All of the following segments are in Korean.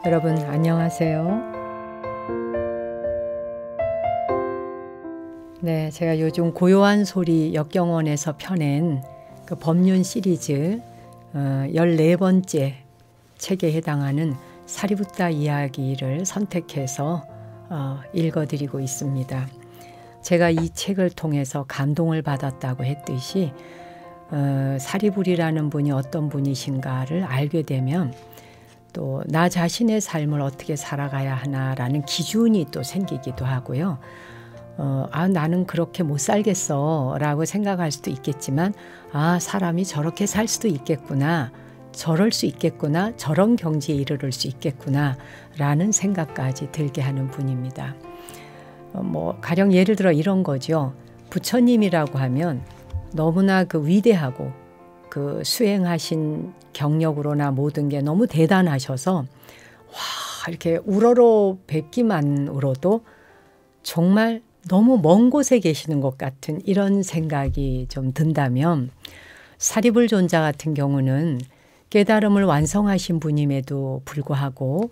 여러분 안녕하세요. 네, 제가 요즘 고요한 소리 역경원에서 펴낸 그 법륜 시리즈 14번째 책에 해당하는 사리붓다 이야기를 선택해서 읽어드리고 있습니다. 제가 이 책을 통해서 감동을 받았다고 했듯이 사리불이라는 분이 어떤 분이신가를 알게 되면 또 나 자신의 삶을 어떻게 살아가야 하나라는 기준이 또 생기기도 하고요. 나는 그렇게 못 살겠어 라고 생각할 수도 있겠지만 사람이 저렇게 살 수도 있겠구나, 저럴 수 있겠구나, 저런 경지에 이르를 수 있겠구나 라는 생각까지 들게 하는 분입니다. 가령 예를 들어 이런 거죠. 부처님이라고 하면 너무나 그 위대하고 그 수행하신 경력으로나 모든 게 너무 대단하셔서 이렇게 우러러 뵙기만으로도 정말 너무 먼 곳에 계시는 것 같은 이런 생각이 좀 든다면, 사리불 존자 같은 경우는 깨달음을 완성하신 분임에도 불구하고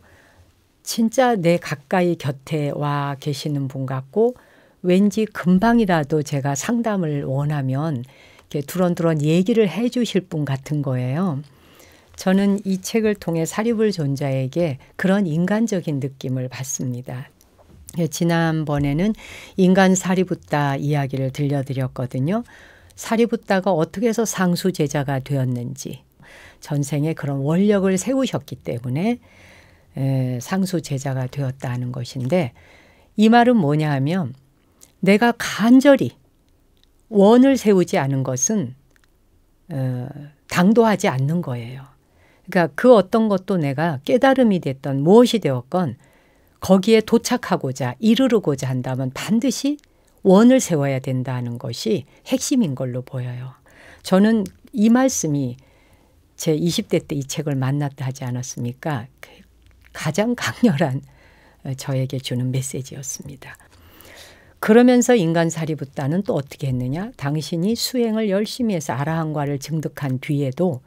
진짜 내 가까이 곁에 와 계시는 분 같고, 왠지 금방이라도 제가 상담을 원하면 이렇게 두런두런 얘기를 해 주실 분 같은 거예요. 저는 이 책을 통해 사리불 존자에게 그런 인간적인 느낌을 받습니다. 지난번에는 인간 사리붓다 이야기를 들려드렸거든요. 사리붓다가 어떻게 해서 상수 제자가 되었는지, 전생에 그런 원력을 세우셨기 때문에 상수 제자가 되었다는 것인데, 이 말은 뭐냐 하면 내가 간절히 원을 세우지 않은 것은 당도하지 않는 거예요. 그러니까 그 어떤 것도 내가 깨달음이 됐던 무엇이 되었건 거기에 도착하고자 이르르고자 한다면 반드시 원을 세워야 된다는 것이 핵심인 걸로 보여요. 저는 이 말씀이 제 20대 때 이 책을 만났다 하지 않았습니까? 가장 강렬한 저에게 주는 메시지였습니다. 그러면서 인간 사리붓다는 또 어떻게 했느냐? 당신이 수행을 열심히 해서 아라한과를 증득한 뒤에도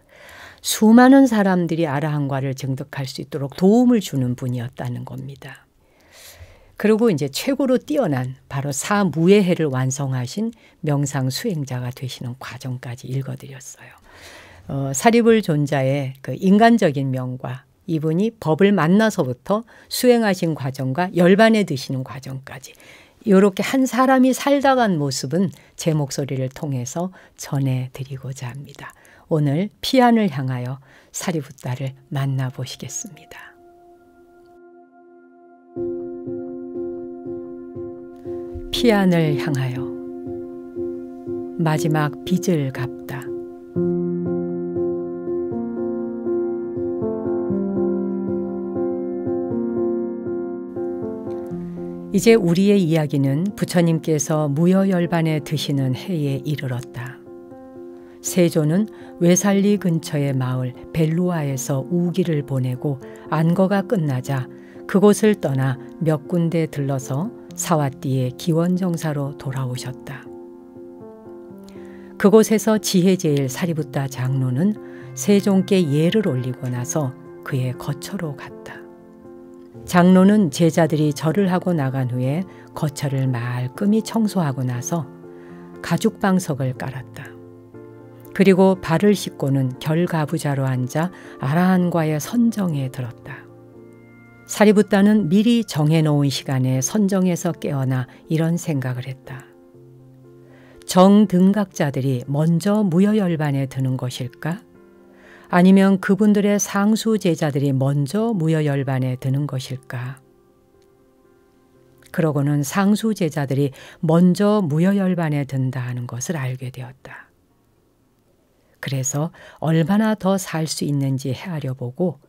수많은 사람들이 아라한과를 증득할 수 있도록 도움을 주는 분이었다는 겁니다. 그리고 이제 최고로 뛰어난 바로 사무예해를 완성하신 명상 수행자가 되시는 과정까지 읽어드렸어요. 사리불 존자의 그 인간적인 면과 이분이 법을 만나서부터 수행하신 과정과 열반에 드시는 과정까지, 이렇게 한 사람이 살다 간 모습은 제 목소리를 통해서 전해드리고자 합니다. 오늘 피안을 향하여 사리붓다를 만나보시겠습니다. 피안을 향하여 마지막 빚을 갚다. 이제 우리의 이야기는 부처님께서 무여열반에 드시는 해에 이르렀다. 세조는 외살리 근처의 마을 벨루아에서 우기를 보내고 안거가 끝나자 그곳을 떠나 몇 군데 들러서 사와띠의 기원정사로 돌아오셨다. 그곳에서 지혜제일 사리붓다 장로는 세종께 예를 올리고 나서 그의 거처로 갔다. 장로는 제자들이 절을 하고 나간 후에 거처를 말끔히 청소하고 나서 가죽방석을 깔았다. 그리고 발을 씻고는 결가부자로 앉아 아라한과의 선정에 들었다. 사리붓다는 미리 정해놓은 시간에 선정에서 깨어나 이런 생각을 했다. 정등각자들이 먼저 무여열반에 드는 것일까? 아니면 그분들의 상수 제자들이 먼저 무여열반에 드는 것일까? 그러고는 상수 제자들이 먼저 무여열반에 든다 하는 것을 알게 되었다. 그래서 얼마나 더 살 수 있는지 헤아려 보고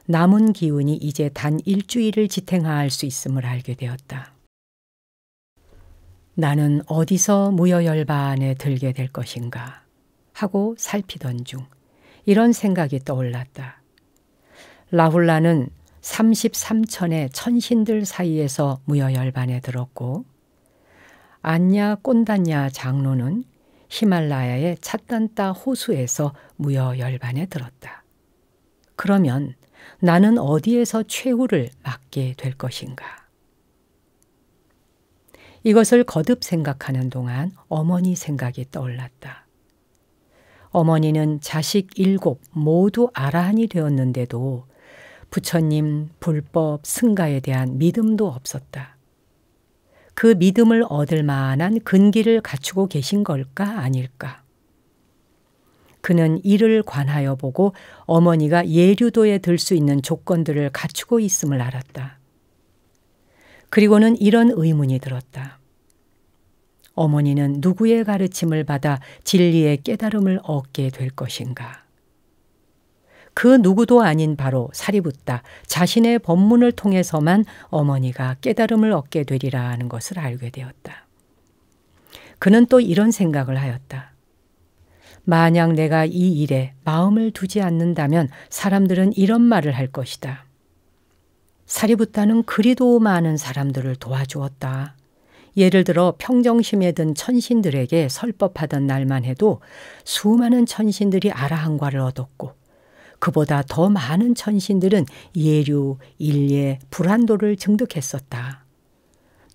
남은 기운이 이제 단 일주일을 지탱할 수 있음을 알게 되었다. 나는 어디서 무여열반에 들게 될 것인가 하고 살피던 중 이런 생각이 떠올랐다. 라훌라는 33천의 천신들 사이에서 무여열반에 들었고, 안냐 꼰단냐 장로는 히말라야의 찻단따 호수에서 무여열반에 들었다. 그러면 나는 어디에서 최후를 맞게 될 것인가? 이것을 거듭 생각하는 동안 어머니 생각이 떠올랐다. 어머니는 자식 7 모두 아라한이 되었는데도 부처님 불법 승가에 대한 믿음도 없었다. 그 믿음을 얻을 만한 근기를 갖추고 계신 걸까 아닐까? 그는 이를 관하여 보고 어머니가 예류도에 들 수 있는 조건들을 갖추고 있음을 알았다. 그리고는 이런 의문이 들었다. 어머니는 누구의 가르침을 받아 진리의 깨달음을 얻게 될 것인가? 그 누구도 아닌 바로 사리붓다 자신의 법문을 통해서만 어머니가 깨달음을 얻게 되리라 하는 것을 알게 되었다. 그는 또 이런 생각을 하였다. 만약 내가 이 일에 마음을 두지 않는다면 사람들은 이런 말을 할 것이다. 사리붓다는 그리도 많은 사람들을 도와주었다. 예를 들어 평정심에 든 천신들에게 설법하던 날만 해도 수많은 천신들이 아라한과를 얻었고 그보다 더 많은 천신들은 예류, 일예, 불환도를 증득했었다.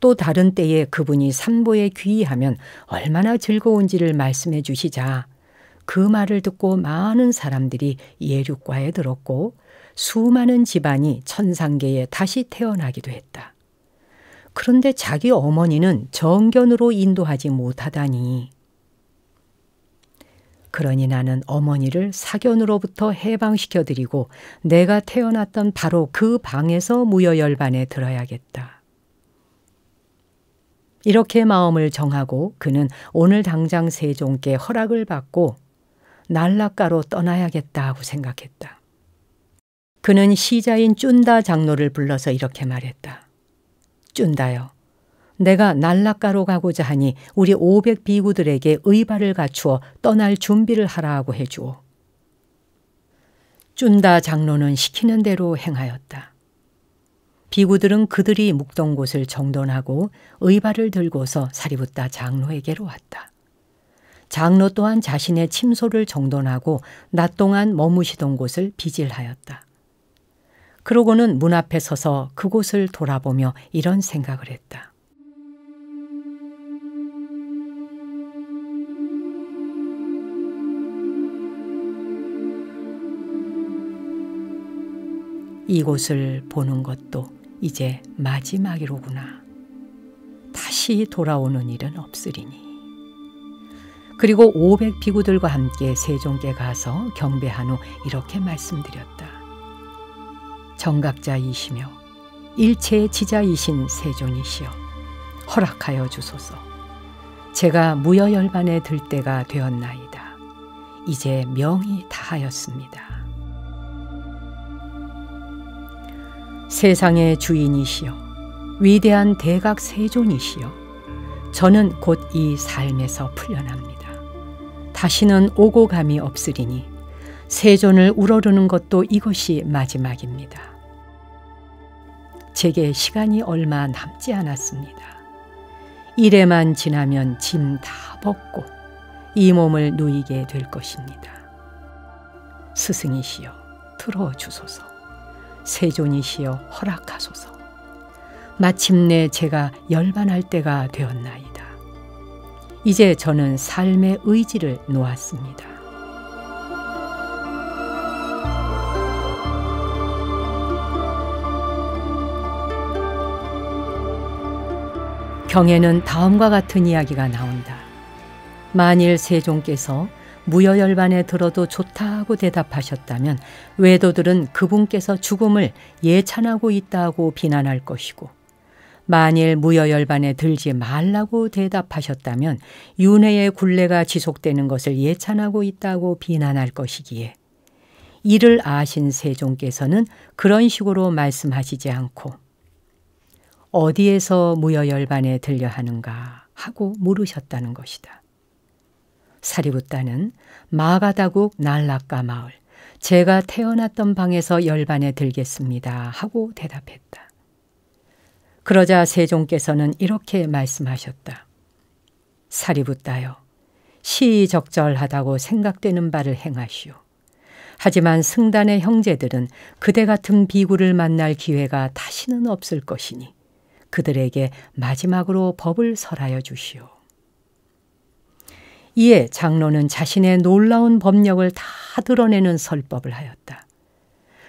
또 다른 때에 그분이 삼보에 귀의하면 얼마나 즐거운지를 말씀해 주시자 그 말을 듣고 많은 사람들이 예류과에 들었고 수많은 집안이 천상계에 다시 태어나기도 했다. 그런데 자기 어머니는 정견으로 인도하지 못하다니. 그러니 나는 어머니를 사견으로부터 해방시켜드리고 내가 태어났던 바로 그 방에서 무여열반에 들어야겠다. 이렇게 마음을 정하고 그는 오늘 당장 세종께 허락을 받고 날라가로 떠나야겠다 하고 생각했다. 그는 시자인 쭌다 장로를 불러서 이렇게 말했다. 쭌다여, 내가 날라가로 가고자 하니 우리 500 비구들에게 의발을 갖추어 떠날 준비를 하라 하고 해주오. 쭌다 장로는 시키는 대로 행하였다. 비구들은 그들이 묵던 곳을 정돈하고 의발을 들고서 사리붓다 장로에게로 왔다. 장로 또한 자신의 침소를 정돈하고 낮 동안 머무시던 곳을 비질하였다. 그러고는 문 앞에 서서 그곳을 돌아보며 이런 생각을 했다. 이곳을 보는 것도 이제 마지막이로구나. 다시 돌아오는 일은 없으리니. 그리고 500 비구들과 함께 세종께 가서 경배한 후 이렇게 말씀드렸다. 정각자이시며 일체의 지자이신 세존이시여, 허락하여 주소서. 제가 무여열반에 들 때가 되었나이다. 이제 명이 다하였습니다. 세상의 주인이시여, 위대한 대각 세존이시여, 저는 곧 이 삶에서 풀려납니다. 다시는 오고 감이 없으리니 세존을 우러르는 것도 이것이 마지막입니다. 제게 시간이 얼마 남지 않았습니다. 이래만 지나면 짐 다 벗고 이 몸을 누이게 될 것입니다. 스승이시여, 들어주소서. 세존이시여, 허락하소서. 마침내 제가 열반할 때가 되었나이다. 이제 저는 삶의 의지를 놓았습니다. 경에는 다음과 같은 이야기가 나온다. 만일 세종께서 무여열반에 들어도 좋다고 대답하셨다면 외도들은 그분께서 죽음을 예찬하고 있다고 비난할 것이고, 만일 무여열반에 들지 말라고 대답하셨다면 윤회의 굴레가 지속되는 것을 예찬하고 있다고 비난할 것이기에, 이를 아신 세종께서는 그런 식으로 말씀하시지 않고 어디에서 무여열반에 들려 하는가 하고 물으셨다는 것이다. 사리붓다는 마가다국 날라가 마을, 제가 태어났던 방에서 열반에 들겠습니다 하고 대답했다. 그러자 세종께서는 이렇게 말씀하셨다. 사리붓다여, 시의적절하다고 생각되는 바를 행하시오. 하지만 승단의 형제들은 그대 같은 비구를 만날 기회가 다시는 없을 것이니 그들에게 마지막으로 법을 설하여 주시오. 이에 장로는 자신의 놀라운 법력을 다 드러내는 설법을 하였다.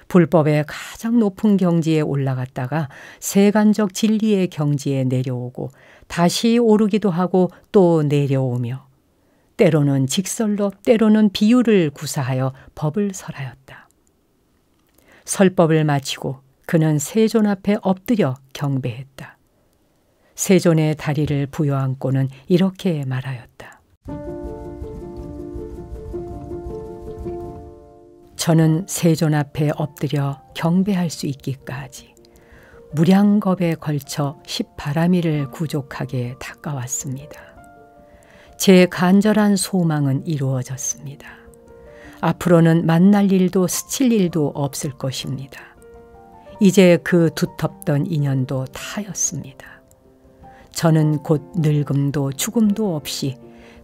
불법의 가장 높은 경지에 올라갔다가 세간적 진리의 경지에 내려오고 다시 오르기도 하고 또 내려오며 때로는 직설로 때로는 비유를 구사하여 법을 설하였다. 설법을 마치고 그는 세존 앞에 엎드려 경배했다. 세존의 다리를 부여안고는 이렇게 말하였다. 저는 세존 앞에 엎드려 경배할 수 있기까지 무량겁에 걸쳐 십바라미를 구족하게 닦아왔습니다. 제 간절한 소망은 이루어졌습니다. 앞으로는 만날 일도 스칠 일도 없을 것입니다. 이제 그 두텁던 인연도 타였습니다. 저는 곧 늙음도 죽음도 없이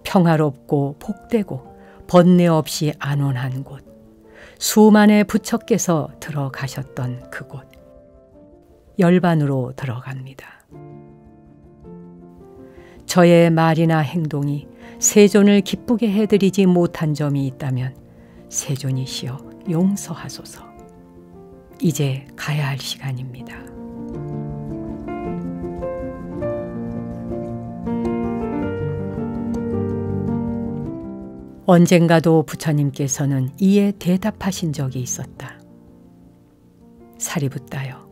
평화롭고 복되고 번뇌 없이 안온한 곳, 수만의 부처께서 들어가셨던 그곳, 열반으로 들어갑니다. 저의 말이나 행동이 세존을 기쁘게 해드리지 못한 점이 있다면 세존이시여 용서하소서. 이제 가야 할 시간입니다. 언젠가도 부처님께서는 이에 대답하신 적이 있었다. 사리붓다여,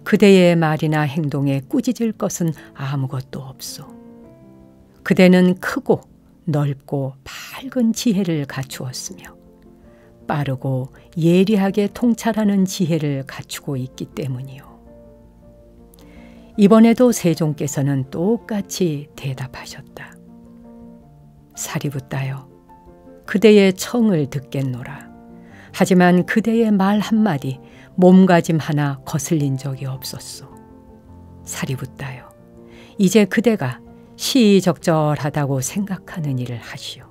그대의 말이나 행동에 꾸짖을 것은 아무것도 없소. 그대는 크고 넓고 밝은 지혜를 갖추었으며 빠르고 예리하게 통찰하는 지혜를 갖추고 있기 때문이요. 이번에도 세종께서는 똑같이 대답하셨다. 사리붓다여, 그대의 청을 듣겠노라. 하지만 그대의 말 한마디, 몸가짐 하나 거슬린 적이 없었소. 사리붓다여, 이제 그대가 시의적절하다고 생각하는 일을 하시오.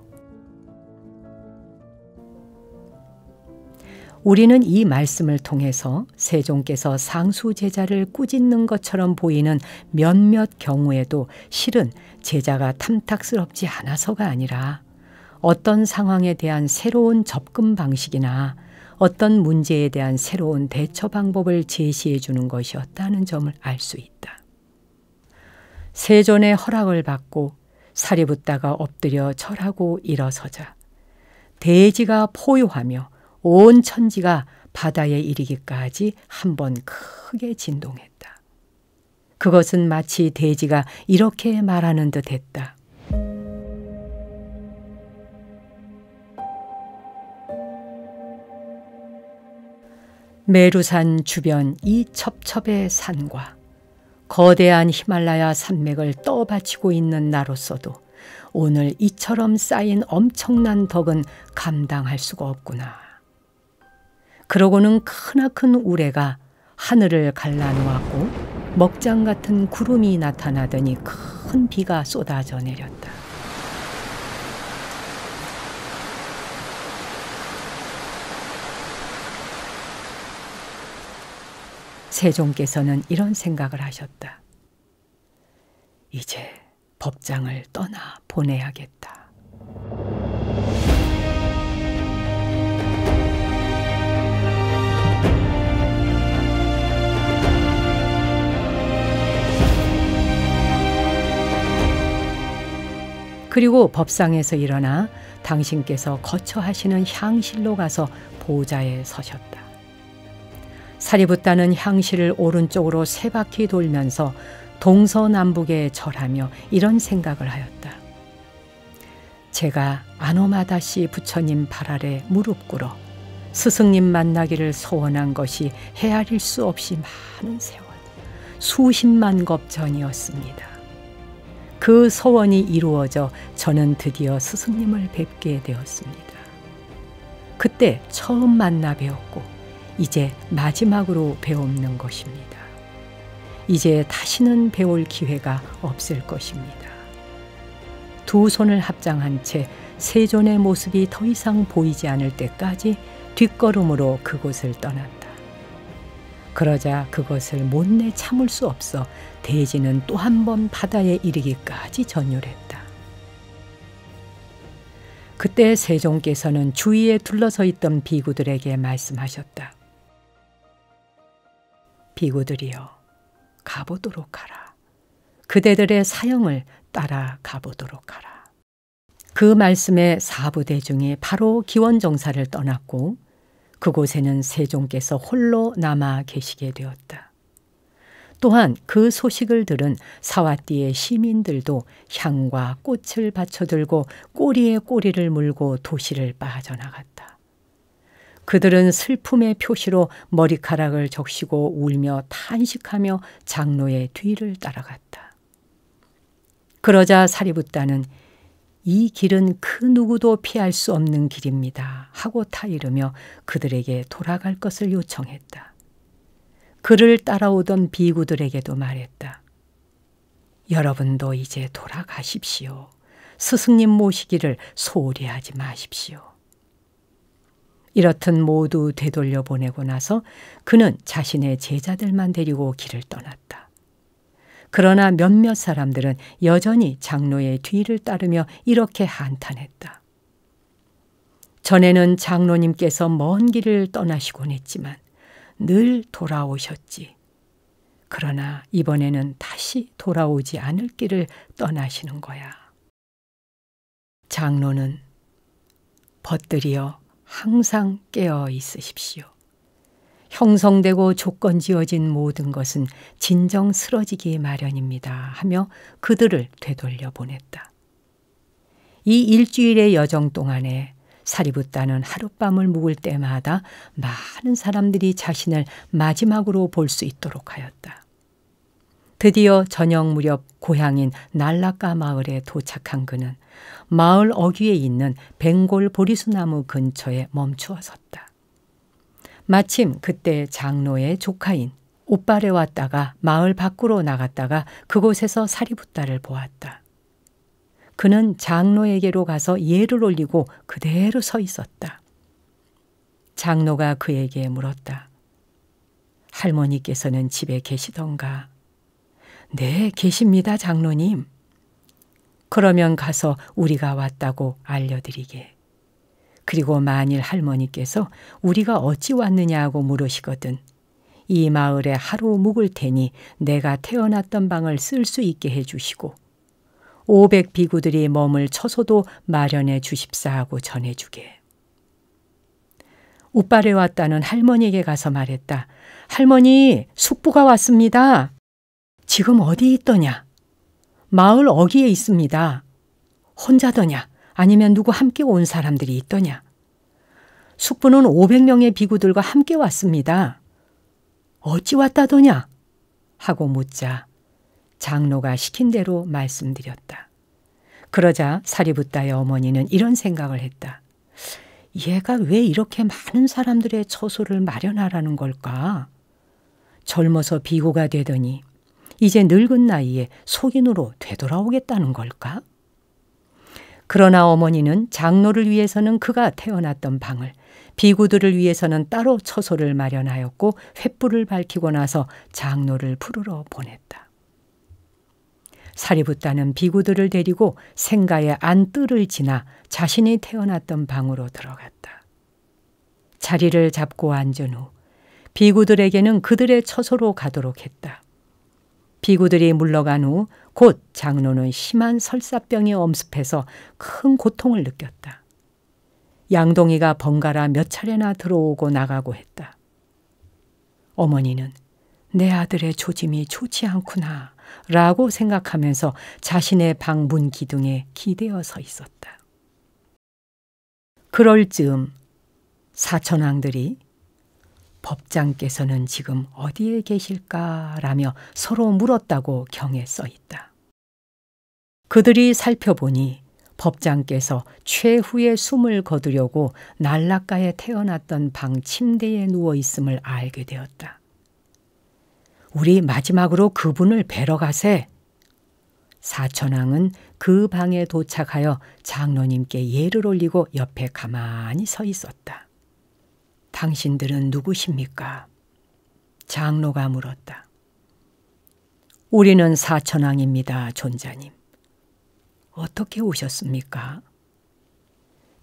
우리는 이 말씀을 통해서 세종께서 상수 제자를 꾸짖는 것처럼 보이는 몇몇 경우에도 실은 제자가 탐탁스럽지 않아서가 아니라 어떤 상황에 대한 새로운 접근 방식이나 어떤 문제에 대한 새로운 대처 방법을 제시해 주는 것이었다는 점을 알 수 있다. 세존의 허락을 받고 사리붓다가 엎드려 절하고 일어서자 대지가 포효하며 온 천지가 바다에 이르기까지 한번 크게 진동했다. 그것은 마치 대지가 이렇게 말하는 듯 했다. 메루산 주변 이 첩첩의 산과 거대한 히말라야 산맥을 떠받치고 있는 나로서도 오늘 이처럼 쌓인 엄청난 덕은 감당할 수가 없구나. 그러고는 크나큰 우레가 하늘을 갈라놓았고 먹장 같은 구름이 나타나더니 큰 비가 쏟아져 내렸다. 세종께서는 이런 생각을 하셨다. 이제 법장을 떠나 보내야겠다. 그리고 법상에서 일어나 당신께서 거처하시는 향실로 가서 보좌에 서셨다. 사리붓다는 향실을 오른쪽으로 세 바퀴 돌면서 동서남북에 절하며 이런 생각을 하였다. 제가 아노마다시 부처님 발 아래 무릎 꿇어 스승님 만나기를 소원한 것이 헤아릴 수 없이 많은 세월, 수십만 겁 전이었습니다. 그 소원이 이루어져 저는 드디어 스승님을 뵙게 되었습니다. 그때 처음 만나 배웠고 이제 마지막으로 배우는 것입니다. 이제 다시는 배울 기회가 없을 것입니다. 두 손을 합장한 채 세존의 모습이 더 이상 보이지 않을 때까지 뒷걸음으로 그곳을 떠났다. 그러자 그것을 못내 참을 수 없어 대지는 또 한 번 바다에 이르기까지 전율했다. 그때 세종께서는 주위에 둘러서 있던 비구들에게 말씀하셨다. 비구들이여, 가보도록 하라. 그대들의 사형을 따라 가보도록 하라. 그 말씀에 사부대중이 바로 기원정사를 떠났고 그곳에는 세종께서 홀로 남아 계시게 되었다. 또한 그 소식을 들은 사와띠의 시민들도 향과 꽃을 받쳐들고 꼬리에 꼬리를 물고 도시를 빠져나갔다. 그들은 슬픔의 표시로 머리카락을 적시고 울며 탄식하며 장로의 뒤를 따라갔다. 그러자 사리붓다는 이 길은 그 누구도 피할 수 없는 길입니다 하고 타이르며 그들에게 돌아갈 것을 요청했다. 그를 따라오던 비구들에게도 말했다. 여러분도 이제 돌아가십시오. 스승님 모시기를 소홀히 하지 마십시오. 이렇듯 모두 되돌려 보내고 나서 그는 자신의 제자들만 데리고 길을 떠났다. 그러나 몇몇 사람들은 여전히 장로의 뒤를 따르며 이렇게 한탄했다. 전에는 장로님께서 먼 길을 떠나시곤 했지만 늘 돌아오셨지. 그러나 이번에는 다시 돌아오지 않을 길을 떠나시는 거야. 장로는 벗들이여 항상 깨어 있으십시오. 형성되고 조건 지어진 모든 것은 진정 쓰러지기 마련입니다 하며 그들을 되돌려 보냈다. 이 일주일의 여정 동안에 사리붓다는 하룻밤을 묵을 때마다 많은 사람들이 자신을 마지막으로 볼 수 있도록 하였다. 드디어 저녁 무렵 고향인 날라까 마을에 도착한 그는 마을 어귀에 있는 벵골 보리수나무 근처에 멈추어 섰다. 마침 그때 장로의 조카인 옷발에 왔다가 마을 밖으로 나갔다가 그곳에서 사리붓다를 보았다. 그는 장로에게로 가서 예를 올리고 그대로 서 있었다. 장로가 그에게 물었다. 할머니께서는 집에 계시던가? 네, 계십니다, 장로님. 그러면 가서 우리가 왔다고 알려드리게. 그리고 만일 할머니께서 우리가 어찌 왔느냐고 물으시거든 이 마을에 하루 묵을 테니 내가 태어났던 방을 쓸 수 있게 해주시고 500 비구들이 머물 처소도 마련해 주십사 하고 전해주게. 웃발에 왔다는 할머니에게 가서 말했다. 할머니, 숙부가 왔습니다. 지금 어디 있더냐? 마을 어귀에 있습니다. 혼자더냐? 아니면 누구 함께 온 사람들이 있더냐? 숙부는 500명의 비구들과 함께 왔습니다. 어찌 왔다더냐? 하고 묻자 장로가 시킨 대로 말씀드렸다. 그러자 사리붓다의 어머니는 이런 생각을 했다. 얘가 왜 이렇게 많은 사람들의 처소를 마련하라는 걸까? 젊어서 비구가 되더니 이제 늙은 나이에 속인으로 되돌아오겠다는 걸까? 그러나 어머니는 장로를 위해서는 그가 태어났던 방을, 비구들을 위해서는 따로 처소를 마련하였고 횃불을 밝히고 나서 장로를 부르러 보냈다. 사리붓다는 비구들을 데리고 생가의 안뜰을 지나 자신이 태어났던 방으로 들어갔다. 자리를 잡고 앉은 후 비구들에게는 그들의 처소로 가도록 했다. 비구들이 물러간 후 곧 장로는 심한 설사병에 엄습해서 큰 고통을 느꼈다. 양동이가 번갈아 몇 차례나 들어오고 나가고 했다. 어머니는 내 아들의 조짐이 좋지 않구나 라고 생각하면서 자신의 방 문 기둥에 기대어 서 있었다. 그럴 즈음 사천왕들이 법장께서는 지금 어디에 계실까라며 서로 물었다고 경에 써 있다. 그들이 살펴보니 법장께서 최후의 숨을 거두려고 날라가에 태어났던 방 침대에 누워 있음을 알게 되었다. 우리 마지막으로 그분을 뵈러 가세. 사천왕은 그 방에 도착하여 장로님께 예를 올리고 옆에 가만히 서 있었다. 당신들은 누구십니까? 장로가 물었다. 우리는 사천왕입니다, 존자님. 어떻게 오셨습니까?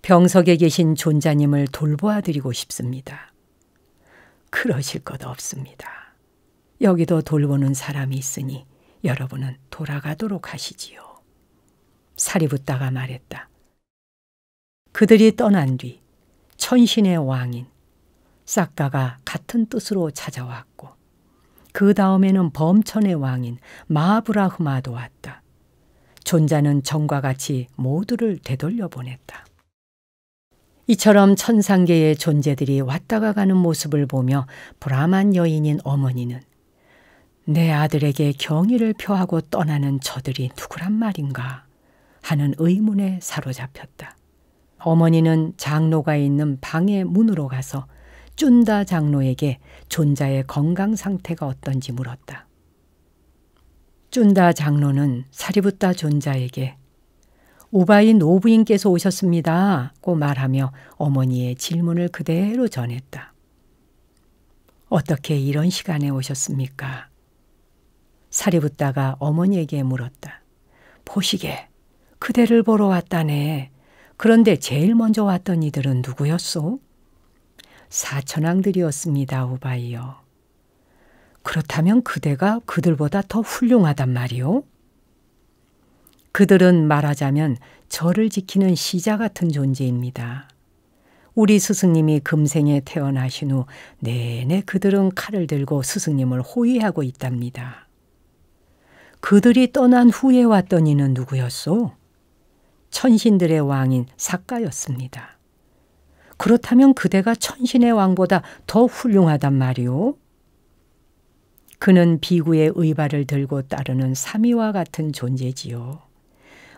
병석에 계신 존자님을 돌보아 드리고 싶습니다. 그러실 것 없습니다. 여기도 돌보는 사람이 있으니 여러분은 돌아가도록 하시지요. 사리붓다가 말했다. 그들이 떠난 뒤 천신의 왕인 싹가가 같은 뜻으로 찾아왔고 그 다음에는 범천의 왕인 마하브라흐마도 왔다. 존자는 전과 같이 모두를 되돌려 보냈다. 이처럼 천상계의 존재들이 왔다가 가는 모습을 보며 브라만 여인인 어머니는 내 아들에게 경의를 표하고 떠나는 저들이 누구란 말인가 하는 의문에 사로잡혔다. 어머니는 장로가 있는 방의 문으로 가서 쭌다 장로에게 존자의 건강 상태가 어떤지 물었다. 쭌다 장로는 사리붓다 존자에게 우바이 노부인께서 오셨습니다고 말하며 어머니의 질문을 그대로 전했다. 어떻게 이런 시간에 오셨습니까? 사리붓다가 어머니에게 물었다. 보시게, 그대를 보러 왔다네. 그런데 제일 먼저 왔던 이들은 누구였소? 사천왕들이었습니다, 우바이요. 그렇다면 그대가 그들보다 더 훌륭하단 말이오? 그들은 말하자면 저를 지키는 시자 같은 존재입니다. 우리 스승님이 금생에 태어나신 후 내내 그들은 칼을 들고 스승님을 호위하고 있답니다. 그들이 떠난 후에 왔던 이는 누구였소? 천신들의 왕인 삭가였습니다. 그렇다면 그대가 천신의 왕보다 더 훌륭하단 말이오? 그는 비구의 의발을 들고 따르는 사미와 같은 존재지요.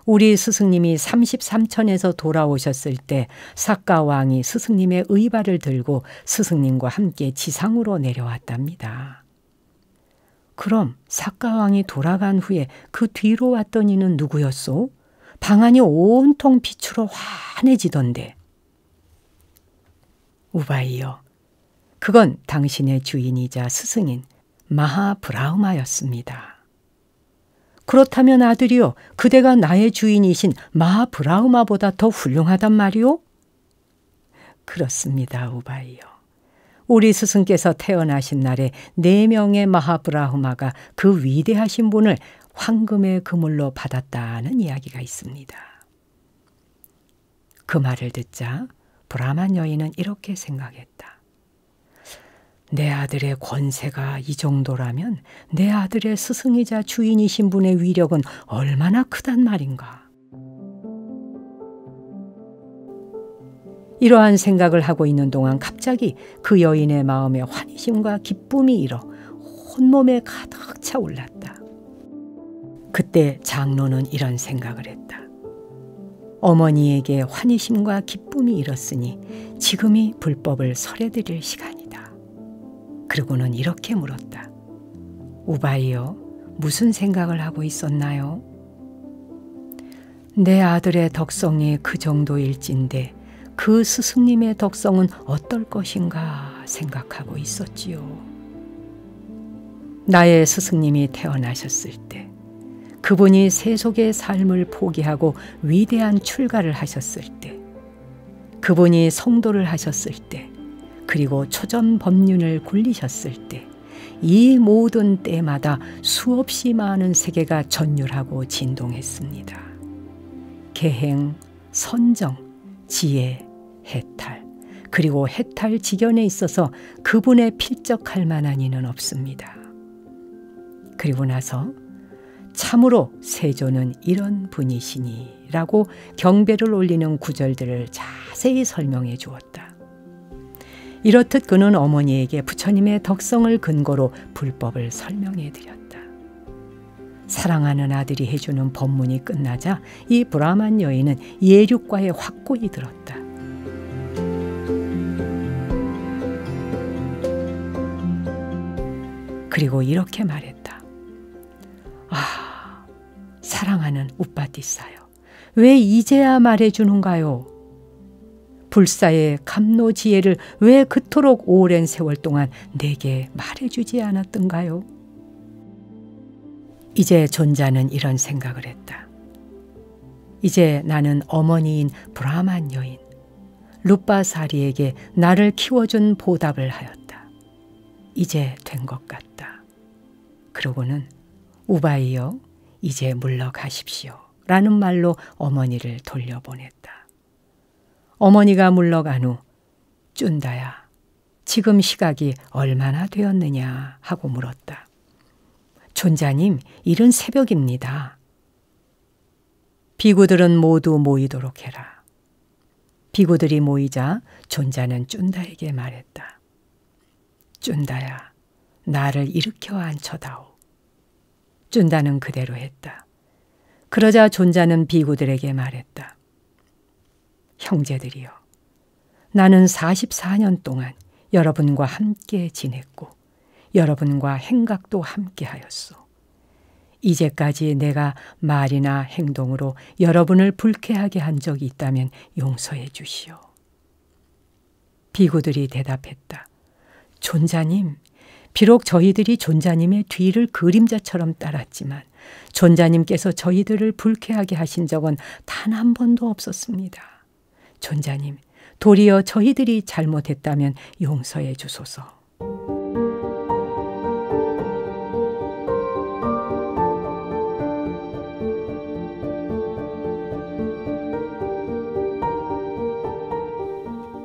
우리 스승님이 33천에서 돌아오셨을 때 삭가 왕이 스승님의 의발을 들고 스승님과 함께 지상으로 내려왔답니다. 그럼 삭가 왕이 돌아간 후에 그 뒤로 왔던 이는 누구였소? 방안이 온통 빛으로 환해지던데. 우바이여, 그건 당신의 주인이자 스승인 마하브라흐마였습니다. 그렇다면 아들이여, 그대가 나의 주인이신 마하브라흐마보다 더 훌륭하단 말이오? 그렇습니다, 우바이여. 우리 스승께서 태어나신 날에 4명의 마하브라흐마가 그 위대하신 분을 황금의 그물로 받았다는 이야기가 있습니다. 그 말을 듣자 브라만 여인은 이렇게 생각했다. 내 아들의 권세가 이 정도라면 내 아들의 스승이자 주인이신 분의 위력은 얼마나 크단 말인가. 이러한 생각을 하고 있는 동안 갑자기 그 여인의 마음에 환희심과 기쁨이 일어 온몸에 가득 차올랐다. 그때 장로는 이런 생각을 했다. 어머니에게 환희심과 기쁨이 일었으니 지금이 불법을 설해드릴 시간이다. 그리고는 이렇게 물었다. 우바이여, 무슨 생각을 하고 있었나요? 내 아들의 덕성이 그 정도일진데 그 스승님의 덕성은 어떨 것인가 생각하고 있었지요. 나의 스승님이 태어나셨을 때 그분이 세속의 삶을 포기하고 위대한 출가를 하셨을 때 그분이 성도를 하셨을 때 그리고 초전법륜을 굴리셨을 때 이 모든 때마다 수없이 많은 세계가 전율하고 진동했습니다. 계행, 선정, 지혜, 해탈, 그리고 해탈 직연에 있어서 그분에 필적할 만한 이는 없습니다. 그리고 나서 참으로 세조는 이런 분이시니 라고 경배를 올리는 구절들을 자세히 설명해 주었다. 이렇듯 그는 어머니에게 부처님의 덕성을 근거로 불법을 설명해 드렸다. 사랑하는 아들이 해주는 법문이 끝나자 이 브라만 여인은 예륙과에 확고히 들었다. 그리고 이렇게 말했다. 아, 사랑하는 우빠티사요. 왜 이제야 말해주는가요? 불사의 감노지혜를 왜 그토록 오랜 세월 동안 내게 말해주지 않았던가요? 이제 존자는 이런 생각을 했다. 이제 나는 어머니인 브라만 여인 루빠사리에게 나를 키워준 보답을 하였다. 이제 된 것 같다. 그러고는 우바이여 이제 물러가십시오 라는 말로 어머니를 돌려보냈다. 어머니가 물러간 후 쭌다야 지금 시각이 얼마나 되었느냐 하고 물었다. 존자님 이른 새벽입니다. 비구들은 모두 모이도록 해라. 비구들이 모이자 존자는 쭌다에게 말했다. 쭌다야 나를 일으켜 앉혀다오. 쭌다는 그대로 했다. 그러자 존자는 비구들에게 말했다. 형제들이여, 나는 44년 동안 여러분과 함께 지냈고 여러분과 행각도 함께 하였소. 이제까지 내가 말이나 행동으로 여러분을 불쾌하게 한 적이 있다면 용서해 주시오. 비구들이 대답했다. 존자님, 비록 저희들이 존자님의 뒤를 그림자처럼 따랐지만 존자님께서 저희들을 불쾌하게 하신 적은 단 한 번도 없었습니다. 존자님, 도리어 저희들이 잘못했다면 용서해 주소서.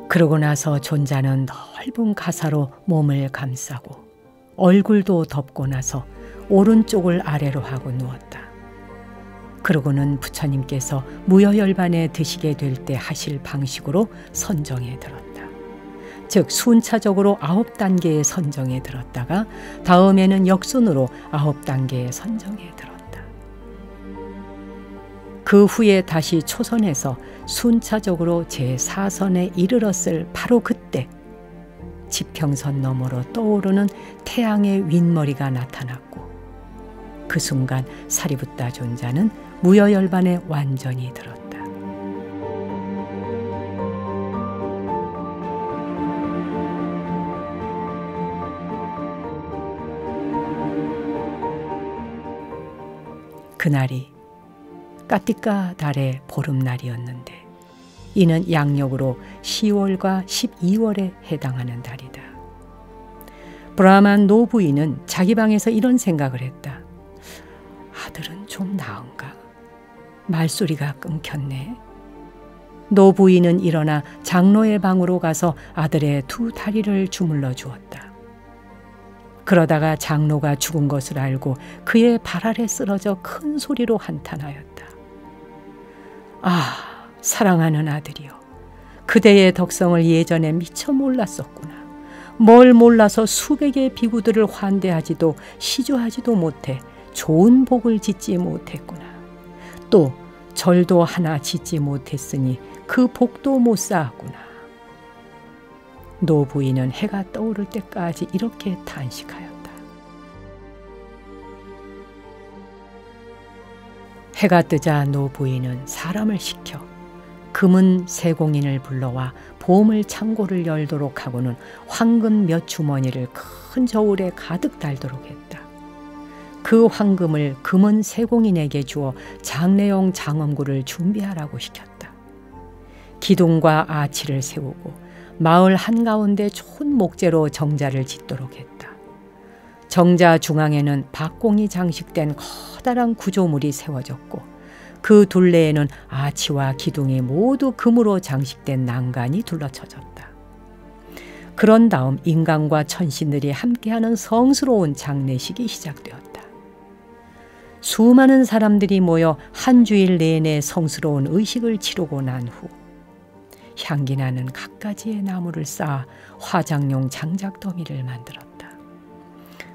그러고 나서 존자는 넓은 가사로 몸을 감싸고 얼굴도 덮고 나서 오른쪽을 아래로 하고 누웠다. 그러고는 부처님께서 무여열반에 드시게 될 때 하실 방식으로 선정에 들었다. 즉 순차적으로 9단계의 선정에 들었다가 다음에는 역순으로 9단계의 선정에 들었다. 그 후에 다시 초선에서 순차적으로 제4선에 이르렀을 바로 그때 지평선 너머로 떠오르는 태양의 윗머리가 나타났고 그 순간 사리부타 존자는 무여열반에 완전히 들었다. 그날이 까띠까 달의 보름날이었는데 이는 양력으로 10월과 12월에 해당하는 달이다. 브라만 노부인은 자기 방에서 이런 생각을 했다. 아들은 좀 나은가? 말소리가 끊겼네. 노부인은 일어나 장로의 방으로 가서 아들의 두 다리를 주물러 주었다. 그러다가 장로가 죽은 것을 알고 그의 발 아래 쓰러져 큰 소리로 한탄하였다. 아, 사랑하는 아들이여, 그대의 덕성을 예전에 미처 몰랐었구나. 뭘 몰라서 수백의 비구들을 환대하지도 시조하지도 못해 좋은 복을 짓지 못했구나. 또 절도 하나 짓지 못했으니 그 복도 못 쌓았구나. 노부인은 해가 떠오를 때까지 이렇게 탄식하였다. 해가 뜨자 노부인은 사람을 시켜 금은 세공인을 불러와 보물 창고를 열도록 하고는 황금 몇 주머니를 큰 저울에 가득 달도록 했다. 그 황금을 금은 세공인에게 주어 장례용 장엄구를 준비하라고 시켰다. 기둥과 아치를 세우고 마을 한가운데 좋은 목재로 정자를 짓도록 했다. 정자 중앙에는 박공이 장식된 커다란 구조물이 세워졌고 그 둘레에는 아치와 기둥이 모두 금으로 장식된 난간이 둘러쳐졌다. 그런 다음 인간과 천신들이 함께하는 성스러운 장례식이 시작되었다. 수많은 사람들이 모여 한 주일 내내 성스러운 의식을 치르고 난 후 향기나는 갖가지의 나무를 쌓아 화장용 장작더미를 만들었다.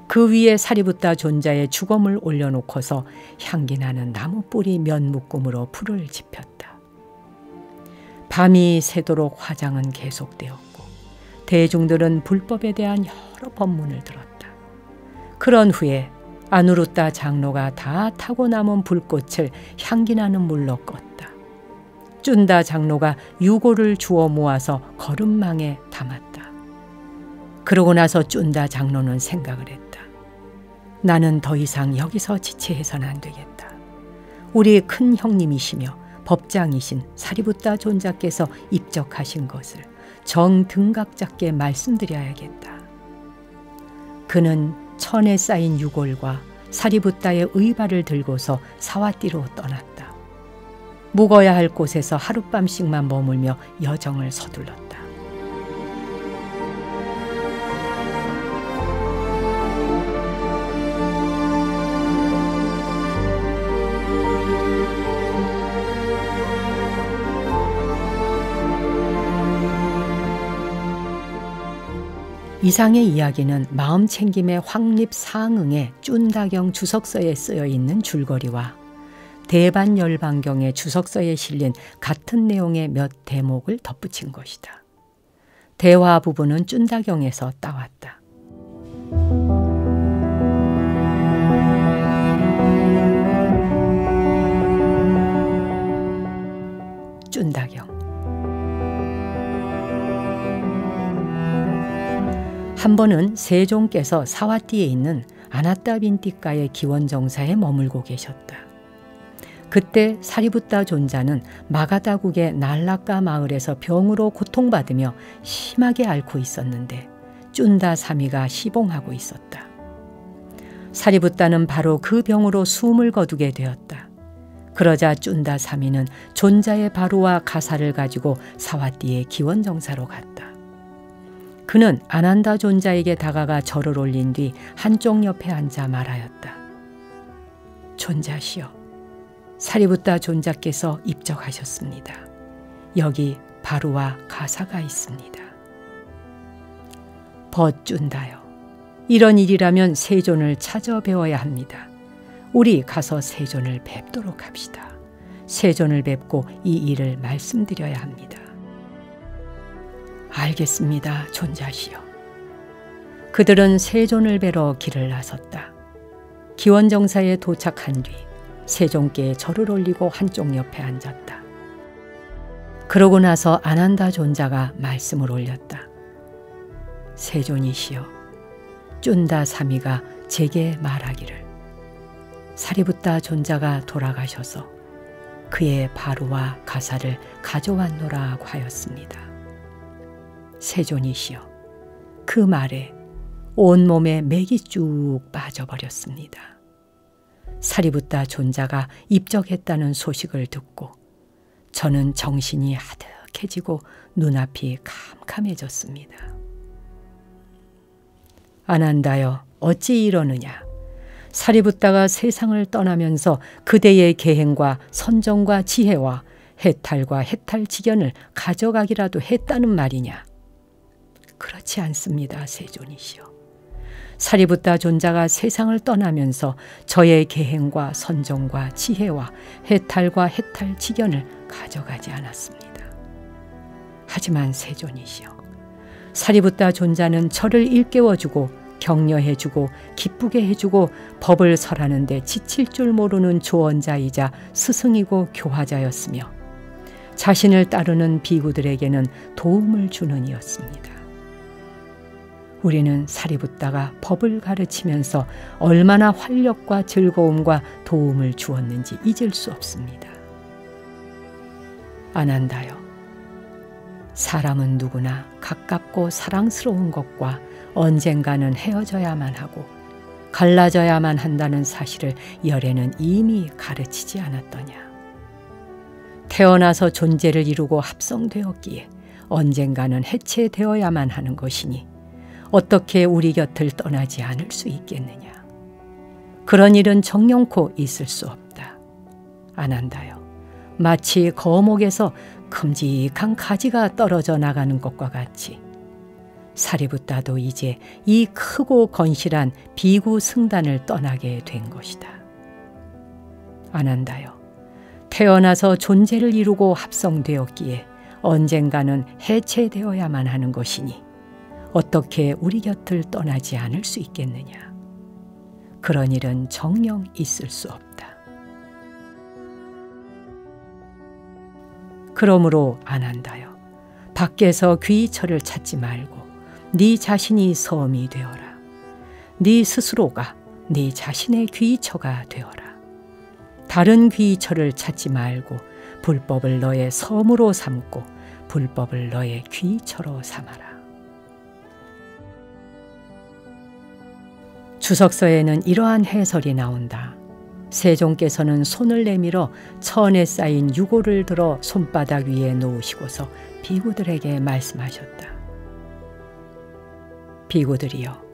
그 위에 사리부타 존자의 주검을 올려놓고서 향기나는 나무 뿌리 몇 묶음으로 불을 지폈다. 밤이 새도록 화장은 계속되었고 대중들은 불법에 대한 여러 법문을 들었다. 그런 후에 아누루타 장로가 다 타고 남은 불꽃을 향기나는 물로 껐다. 쭌다 장로가 유골을 주워 모아서 거름망에 담았다. 그러고 나서 쭌다 장로는 생각을 했다. 나는 더 이상 여기서 지체해서는 안 되겠다. 우리 큰 형님이시며 법장이신 사리붓다 존자께서 입적하신 것을 정등각잡게 말씀드려야겠다. 그는 천에 쌓인 유골과 사리붓다의 의발을 들고서 사와띠로 떠났다. 묵어야 할 곳에서 하룻밤씩만 머물며 여정을 서둘렀다. 이상의 이야기는 마음챙김의 확립상응의 쭌다경 주석서에 쓰여 있는 줄거리와 대반열반경의 주석서에 실린 같은 내용의 몇 대목을 덧붙인 것이다. 대화 부분은 쭌다경에서 따왔다. 쭌다경. 한 번은 세종께서 사와띠에 있는 아나따빈띠가의 기원정사에 머물고 계셨다. 그때 사리붓다 존자는 마가다국의 날라까 마을에서 병으로 고통받으며 심하게 앓고 있었는데 쭌다 사미가 시봉하고 있었다. 사리붓다는 바로 그 병으로 숨을 거두게 되었다. 그러자 쭌다 사미는 존자의 바루와 가사를 가지고 사와띠의 기원정사로 갔다. 그는 아난다 존자에게 다가가 절을 올린 뒤 한쪽 옆에 앉아 말하였다. 존자시여, 사리붓다 존자께서 입적하셨습니다. 여기 바루와 가사가 있습니다. 벗쭌다여, 이런 일이라면 세존을 찾아뵈어야 합니다. 우리 가서 세존을 뵙도록 합시다. 세존을 뵙고 이 일을 말씀드려야 합니다. 알겠습니다, 존자시여. 그들은 세존을 뵈러 길을 나섰다. 기원정사에 도착한 뒤 세존께 절을 올리고 한쪽 옆에 앉았다. 그러고 나서 아난다 존자가 말씀을 올렸다. 세존이시여, 쭌다 사미가 제게 말하기를 사리붓다 존자가 돌아가셔서 그의 바루와 가사를 가져왔노라고 하였습니다. 세존이시여, 그 말에 온몸에 맥이 쭉 빠져버렸습니다. 사리붓다 존자가 입적했다는 소식을 듣고 저는 정신이 하득해지고 눈앞이 캄캄해졌습니다. 아난다여, 어찌 이러느냐. 사리붓다가 세상을 떠나면서 그대의 계행과 선정과 지혜와 해탈과 해탈지견을 가져가기라도 했다는 말이냐. 그렇지 않습니다, 세존이시여. 사리붓다 존자가 세상을 떠나면서 저의 계행과 선정과 지혜와 해탈과 해탈지견을 가져가지 않았습니다. 하지만 세존이시여, 사리붓다 존자는 저를 일깨워주고 격려해주고 기쁘게 해주고 법을 설하는데 지칠 줄 모르는 조언자이자 스승이고 교화자였으며 자신을 따르는 비구들에게는 도움을 주는 이였습니다. 우리는 사리붓다가 법을 가르치면서 얼마나 활력과 즐거움과 도움을 주었는지 잊을 수 없습니다. 아난다여, 사람은 누구나 가깝고 사랑스러운 것과 언젠가는 헤어져야만 하고 갈라져야만 한다는 사실을 열애는 이미 가르치지 않았더냐. 태어나서 존재를 이루고 합성되었기에 언젠가는 해체되어야만 하는 것이니 어떻게 우리 곁을 떠나지 않을 수 있겠느냐. 그런 일은 정령코 있을 수 없다. 아난다여, 마치 거목에서 큼직한 가지가 떨어져 나가는 것과 같이 사리붓다도 이제 이 크고 건실한 비구 승단을 떠나게 된 것이다. 아난다여, 태어나서 존재를 이루고 합성되었기에 언젠가는 해체되어야만 하는 것이니 어떻게 우리 곁을 떠나지 않을 수 있겠느냐. 그런 일은 정녕 있을 수 없다. 그러므로 안 한다여 밖에서 귀처를 찾지 말고 네 자신이 섬이 되어라. 네 스스로가 네 자신의 귀처가 되어라. 다른 귀처를 찾지 말고 불법을 너의 섬으로 삼고 불법을 너의 귀처로 삼아라. 주석서에는 이러한 해설이 나온다. 세종께서는 손을 내밀어 천에 쌓인 유골을 들어 손바닥 위에 놓으시고서 비구들에게 말씀하셨다. 비구들이여,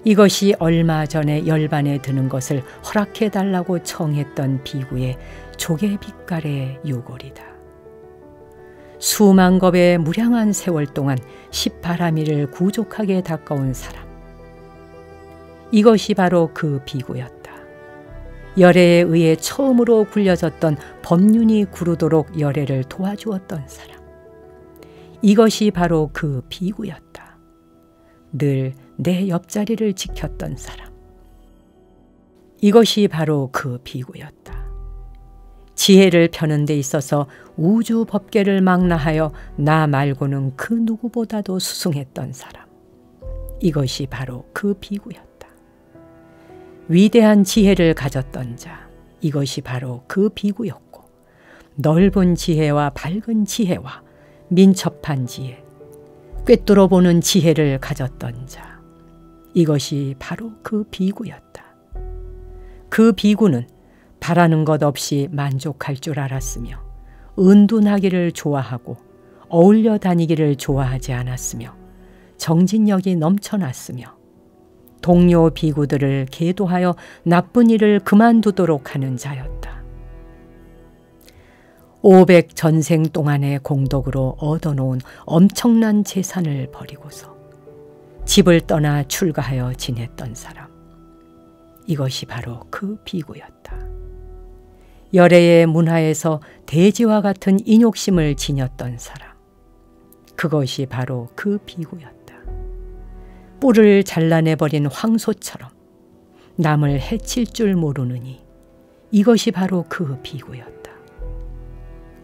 이것이 얼마 전에 열반에 드는 것을 허락해달라고 청했던 비구의 조개 빛깔의 유골이다. 수만 겁의 무량한 세월 동안 십바라미를 구족하게 닦아온 사람. 이것이 바로 그 비구였다. 열애에 의해 처음으로 굴려졌던 법륜이 구르도록 열애를 도와주었던 사람. 이것이 바로 그 비구였다. 늘 내 옆자리를 지켰던 사람. 이것이 바로 그 비구였다. 지혜를 펴는 데 있어서 우주 법계를 망라하여 나 말고는 그 누구보다도 수승했던 사람. 이것이 바로 그 비구였다. 위대한 지혜를 가졌던 자, 이것이 바로 그 비구였고, 넓은 지혜와 밝은 지혜와 민첩한 지혜, 꿰뚫어 보는 지혜를 가졌던 자, 이것이 바로 그 비구였다. 그 비구는 바라는 것 없이 만족할 줄 알았으며 은둔하기를 좋아하고 어울려 다니기를 좋아하지 않았으며 정진력이 넘쳐났으며 동료 비구들을 계도하여 나쁜 일을 그만두도록 하는 자였다. 500전생 동안의 공덕으로 얻어놓은 엄청난 재산을 버리고서 집을 떠나 출가하여 지냈던 사람. 이것이 바로 그 비구였다. 열애의 문화에서 돼지와 같은 인욕심을 지녔던 사람. 그것이 바로 그 비구였다. 뿔을 잘라내버린 황소처럼 남을 해칠 줄 모르느니 이것이 바로 그 비구였다.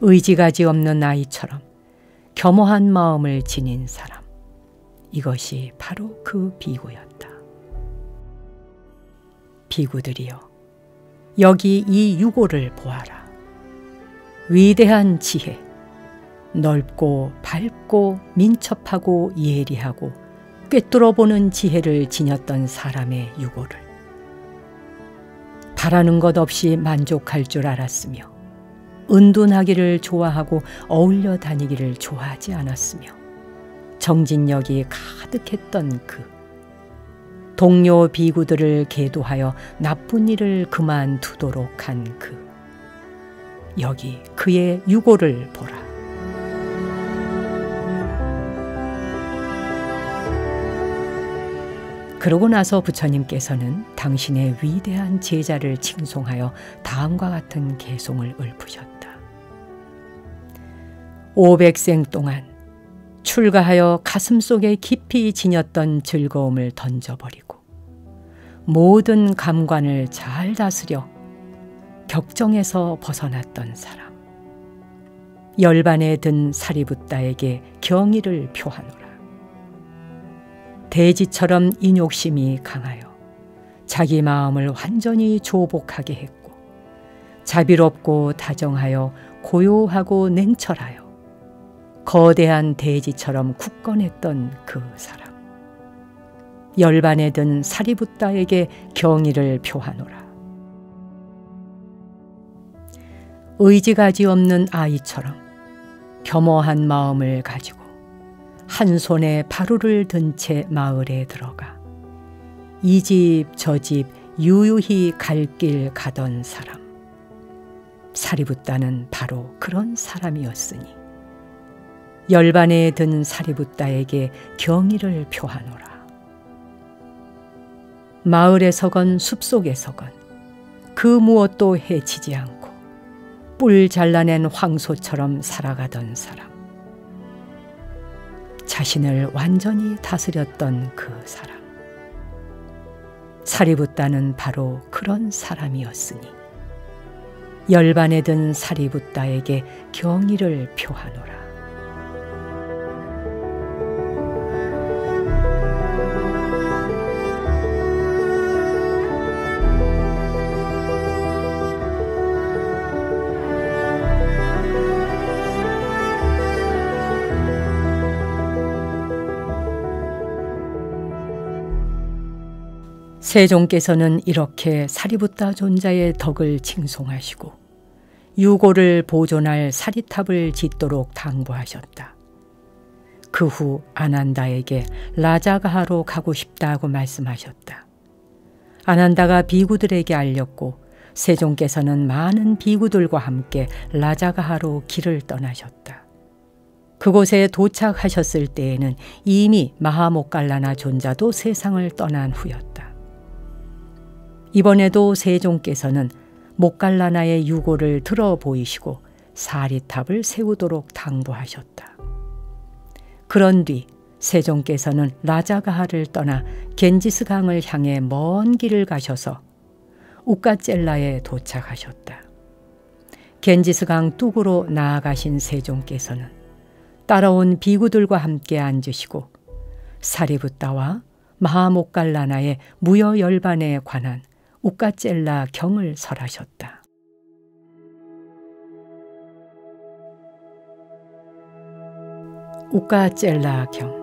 의지가지 없는 아이처럼 겸허한 마음을 지닌 사람. 이것이 바로 그 비구였다. 비구들이여, 여기 이 유골을 보아라. 위대한 지혜, 넓고 밝고 민첩하고 예리하고 꿰뚫어보는 지혜를 지녔던 사람의 유골을 바라는 것 없이 만족할 줄 알았으며 은둔하기를 좋아하고 어울려 다니기를 좋아하지 않았으며 정진력이 가득했던 그 동료 비구들을 계도하여 나쁜 일을 그만두도록 한 그, 여기 그의 유골을 보라. 그러고 나서 부처님께서는 당신의 위대한 제자를 칭송하여 다음과 같은 개송을 읊으셨다. 500생 동안 출가하여 가슴속에 깊이 지녔던 즐거움을 던져버리고 모든 감관을 잘 다스려 격정에서 벗어났던 사람. 열반에 든 사리붓다에게 경의를 표하노라. 돼지처럼 인욕심이 강하여 자기 마음을 완전히 조복하게 했고 자비롭고 다정하여 고요하고 냉철하여 거대한 돼지처럼 굳건했던 그 사람. 열반에 든 사리붓다에게 경의를 표하노라. 의지가지 없는 아이처럼 겸허한 마음을 가지고 한 손에 바루를 든 채 마을에 들어가 이 집 저 집 유유히 갈 길 가던 사람. 사리붓다는 바로 그런 사람이었으니 열반에 든 사리붓다에게 경의를 표하노라. 마을에서건 숲속에서건 그 무엇도 해치지 않고 뿔 잘라낸 황소처럼 살아가던 사람. 자신을 완전히 다스렸던 그 사람. 사리붓다는 바로 그런 사람이었으니 열반에 든 사리붓다에게 경의를 표하노라. 세종께서는 이렇게 사리붓다 존자의 덕을 칭송하시고 유고를 보존할 사리탑을 짓도록 당부하셨다. 그 후 아난다에게 라자가하로 가고 싶다고 말씀하셨다. 아난다가 비구들에게 알렸고 세종께서는 많은 비구들과 함께 라자가하로 길을 떠나셨다. 그곳에 도착하셨을 때에는 이미 마하모칼라나 존자도 세상을 떠난 후였다. 이번에도 세종께서는 모칼라나의 유고를 들어 보이시고 사리탑을 세우도록 당부하셨다. 그런 뒤 세종께서는 라자가하를 떠나 겐지스강을 향해 먼 길을 가셔서 우까젤라에 도착하셨다. 겐지스강 뚝으로 나아가신 세종께서는 따라온 비구들과 함께 앉으시고 사리붓다와 마하모칼라나의 무여열반에 관한 우까젤라 경을 설하셨다. 우까젤라 경.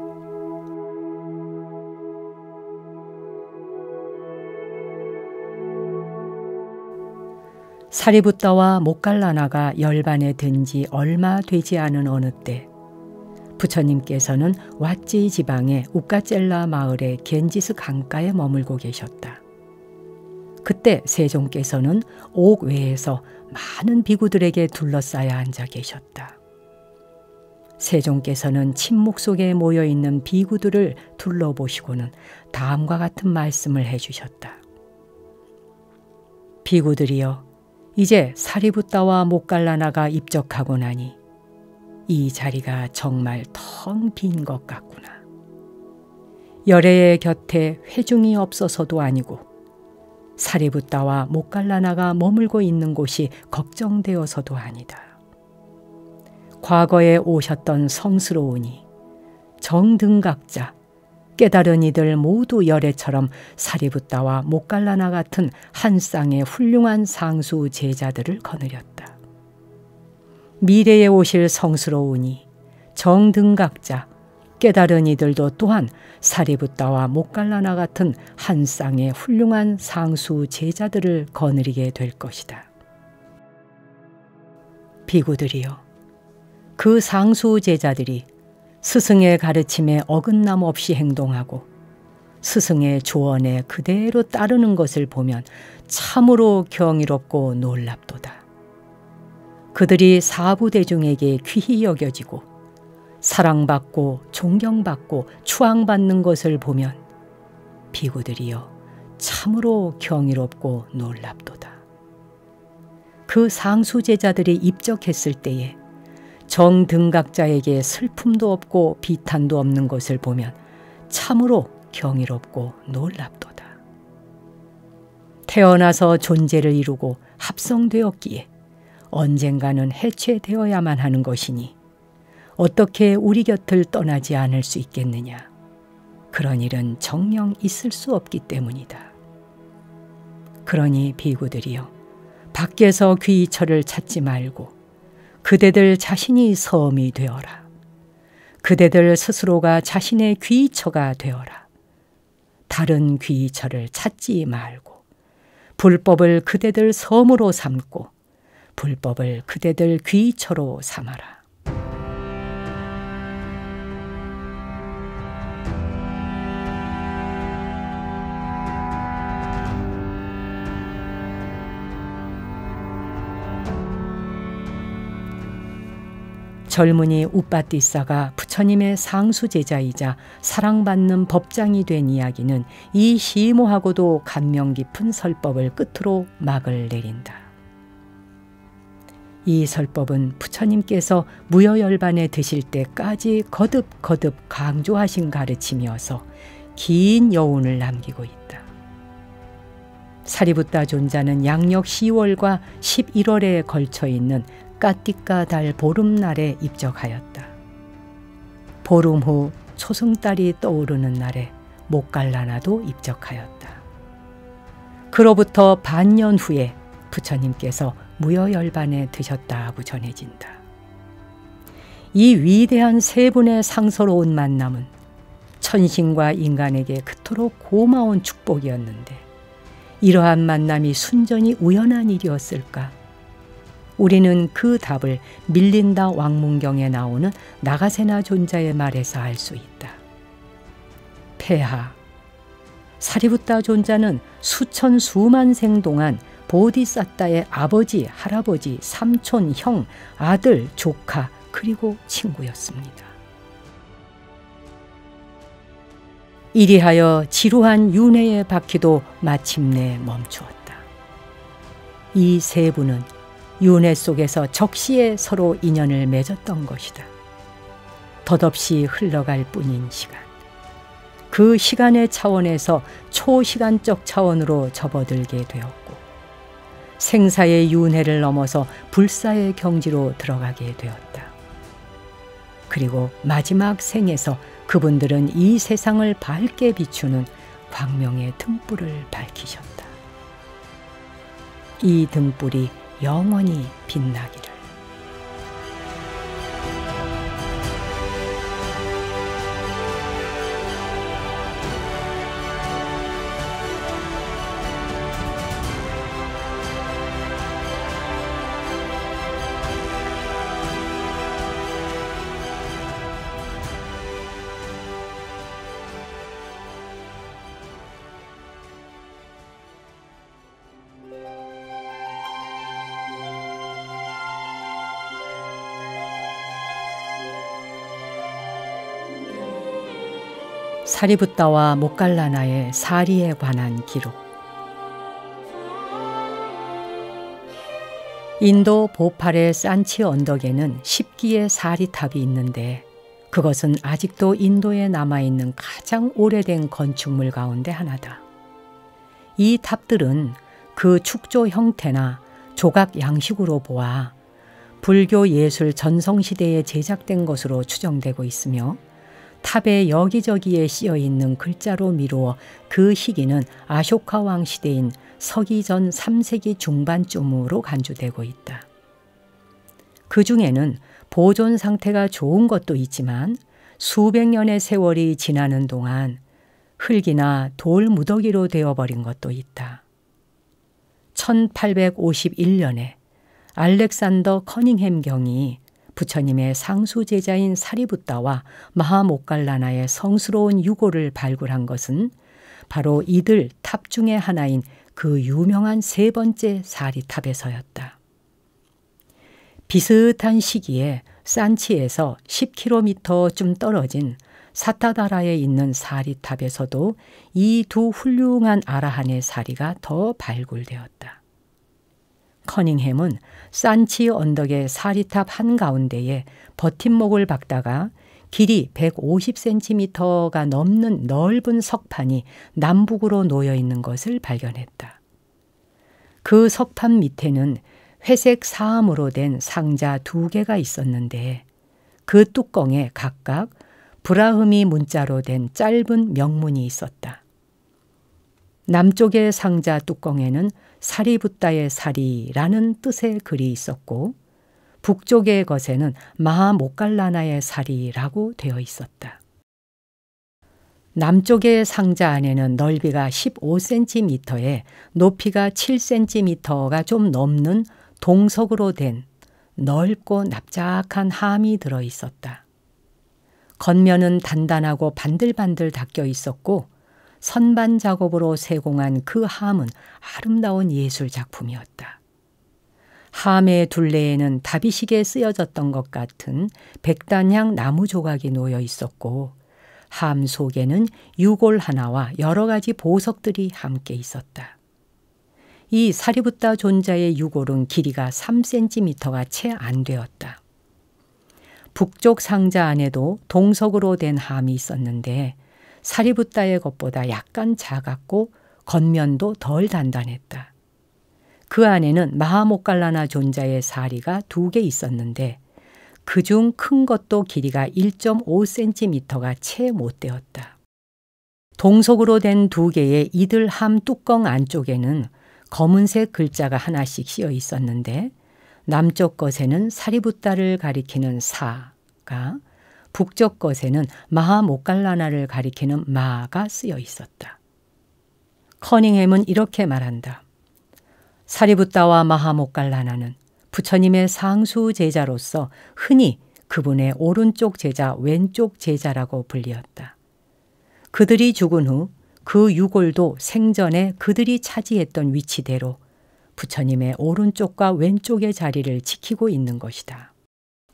사리붓다와 모칼라나가 열반에 든 지 얼마 되지 않은 어느 때 부처님께서는 왓지 지방의 우까젤라 마을의 겐지스 강가에 머물고 계셨다. 그때 세종께서는 옥외에서 많은 비구들에게 둘러싸여 앉아 계셨다. 세종께서는 침묵 속에 모여있는 비구들을 둘러보시고는 다음과 같은 말씀을 해주셨다. 비구들이여, 이제 사리붓다와 모칼라나가 입적하고 나니 이 자리가 정말 텅 빈 것 같구나. 열애의 곁에 회중이 없어서도 아니고 사리붓다와 모칼라나가 머물고 있는 곳이 걱정되어서도 아니다. 과거에 오셨던 성스러우니 정등각자, 깨달은 이들 모두 열애처럼 사리붓다와 모칼라나 같은 한 쌍의 훌륭한 상수 제자들을 거느렸다. 미래에 오실 성스러우니 정등각자, 깨달은 이들도 또한 사리붓다와 모칼라나 같은 한 쌍의 훌륭한 상수 제자들을 거느리게 될 것이다. 비구들이여, 그 상수 제자들이 스승의 가르침에 어긋남 없이 행동하고 스승의 조언에 그대로 따르는 것을 보면 참으로 경이롭고 놀랍도다. 그들이 사부대중에게 귀히 여겨지고 사랑받고 존경받고 추앙받는 것을 보면 비구들이여 참으로 경이롭고 놀랍도다. 그 상수제자들이 입적했을 때에 정등각자에게 슬픔도 없고 비탄도 없는 것을 보면 참으로 경이롭고 놀랍도다. 태어나서 존재를 이루고 합성되었기에 언젠가는 해체되어야만 하는 것이니 어떻게 우리 곁을 떠나지 않을 수 있겠느냐. 그런 일은 정녕 있을 수 없기 때문이다. 그러니 비구들이여, 밖에서 귀처를 찾지 말고 그대들 자신이 섬이 되어라. 그대들 스스로가 자신의 귀처가 되어라. 다른 귀처를 찾지 말고 불법을 그대들 섬으로 삼고 불법을 그대들 귀처로 삼아라. 젊은이 우빠띠사가 부처님의 상수제자이자 사랑받는 법장이 된 이야기는 이 심오하고도 감명 깊은 설법을 끝으로 막을 내린다. 이 설법은 부처님께서 무여열반에 드실 때까지 거듭거듭 강조하신 가르침이어서 긴 여운을 남기고 있다. 사리붓다 존자는 양력 10월과 11월에 걸쳐 있는 까띠까 달 보름날에 입적하였다. 보름 후 초승달이 떠오르는 날에 모갈라나도 입적하였다. 그로부터 반년 후에 부처님께서 무여열반에 드셨다고 전해진다. 이 위대한 세 분의 상서로운 만남은 천신과 인간에게 그토록 고마운 축복이었는데 이러한 만남이 순전히 우연한 일이었을까? 우리는 그 답을 밀린다 왕문경에 나오는 나가세나 존자의 말에서 알 수 있다. 폐하, 사리붓다 존자는 수천 수만 생 동안 보디사tta의 아버지, 할아버지, 삼촌, 형, 아들, 조카 그리고 친구였습니다. 이리하여 지루한 윤회의 바퀴도 마침내 멈추었다. 이 세 분은 윤회 속에서 적시에 서로 인연을 맺었던 것이다. 덧없이 흘러갈 뿐인 시간. 그 시간의 차원에서 초시간적 차원으로 접어들게 되었고 생사의 윤회를 넘어서 불사의 경지로 들어가게 되었다. 그리고 마지막 생에서 그분들은 이 세상을 밝게 비추는 광명의 등불을 밝히셨다. 이 등불이 영원히 빛나기를. 사리붓다와 모갈라나의 사리에 관한 기록. 인도 보팔의 산치 언덕에는 10기의 사리탑이 있는데 그것은 아직도 인도에 남아있는 가장 오래된 건축물 가운데 하나다. 이 탑들은 그 축조 형태나 조각 양식으로 보아 불교 예술 전성시대에 제작된 것으로 추정되고 있으며 탑의 여기저기에 씌어있는 글자로 미루어 그 시기는 아쇼카 왕 시대인 서기 전 3세기 중반쯤으로 간주되고 있다. 그 중에는 보존 상태가 좋은 것도 있지만 수백 년의 세월이 지나는 동안 흙이나 돌 무더기로 되어버린 것도 있다. 1851년에 알렉산더 커닝햄 경이 부처님의 상수 제자인 사리붓다와 마하모갈라나의 성스러운 유고를 발굴한 것은 바로 이들 탑 중의 하나인 그 유명한 세 번째 사리탑에서였다. 비슷한 시기에 산치에서 10km쯤 떨어진 사타다라에 있는 사리탑에서도 이 두 훌륭한 아라한의 사리가 더 발굴되었다. 커닝햄은 산치 언덕의 사리탑 한가운데에 버팀목을 박다가 길이 150cm가 넘는 넓은 석판이 남북으로 놓여 있는 것을 발견했다. 그 석판 밑에는 회색 사암으로 된 상자 2개가 있었는데 그 뚜껑에 각각 브라흐미 문자로 된 짧은 명문이 있었다. 남쪽의 상자 뚜껑에는 사리붓다의 사리라는 뜻의 글이 있었고 북쪽의 것에는 마하모갈라나의 사리라고 되어 있었다. 남쪽의 상자 안에는 넓이가 15cm에 높이가 7cm가 좀 넘는 동석으로 된 넓고 납작한 함이 들어 있었다. 겉면은 단단하고 반들반들 닦여 있었고 선반 작업으로 세공한 그 함은 아름다운 예술 작품이었다. 함의 둘레에는 다비식에 쓰여졌던 것 같은 백단향 나무 조각이 놓여 있었고 함 속에는 유골 하나와 여러 가지 보석들이 함께 있었다. 이 사리붓다 존자의 유골은 길이가 3cm가 채 안 되었다. 북쪽 상자 안에도 동석으로 된 함이 있었는데 사리붓다의 것보다 약간 작았고 겉면도 덜 단단했다. 그 안에는 마하모칼라나 존자의 사리가 2개 있었는데 그중 큰 것도 길이가 1.5cm가 채 못 되었다. 동석으로 된 2개의 이들함 뚜껑 안쪽에는 검은색 글자가 하나씩 씌어 있었는데 남쪽 것에는 사리붓다를 가리키는 사가, 북쪽 것에는 마하모칼라나를 가리키는 마가 쓰여 있었다. 커닝햄은 이렇게 말한다. 사리붓다와 마하모칼라나는 부처님의 상수 제자로서 흔히 그분의 오른쪽 제자, 왼쪽 제자라고 불리었다. 그들이 죽은 후 그 유골도 생전에 그들이 차지했던 위치대로 부처님의 오른쪽과 왼쪽의 자리를 지키고 있는 것이다.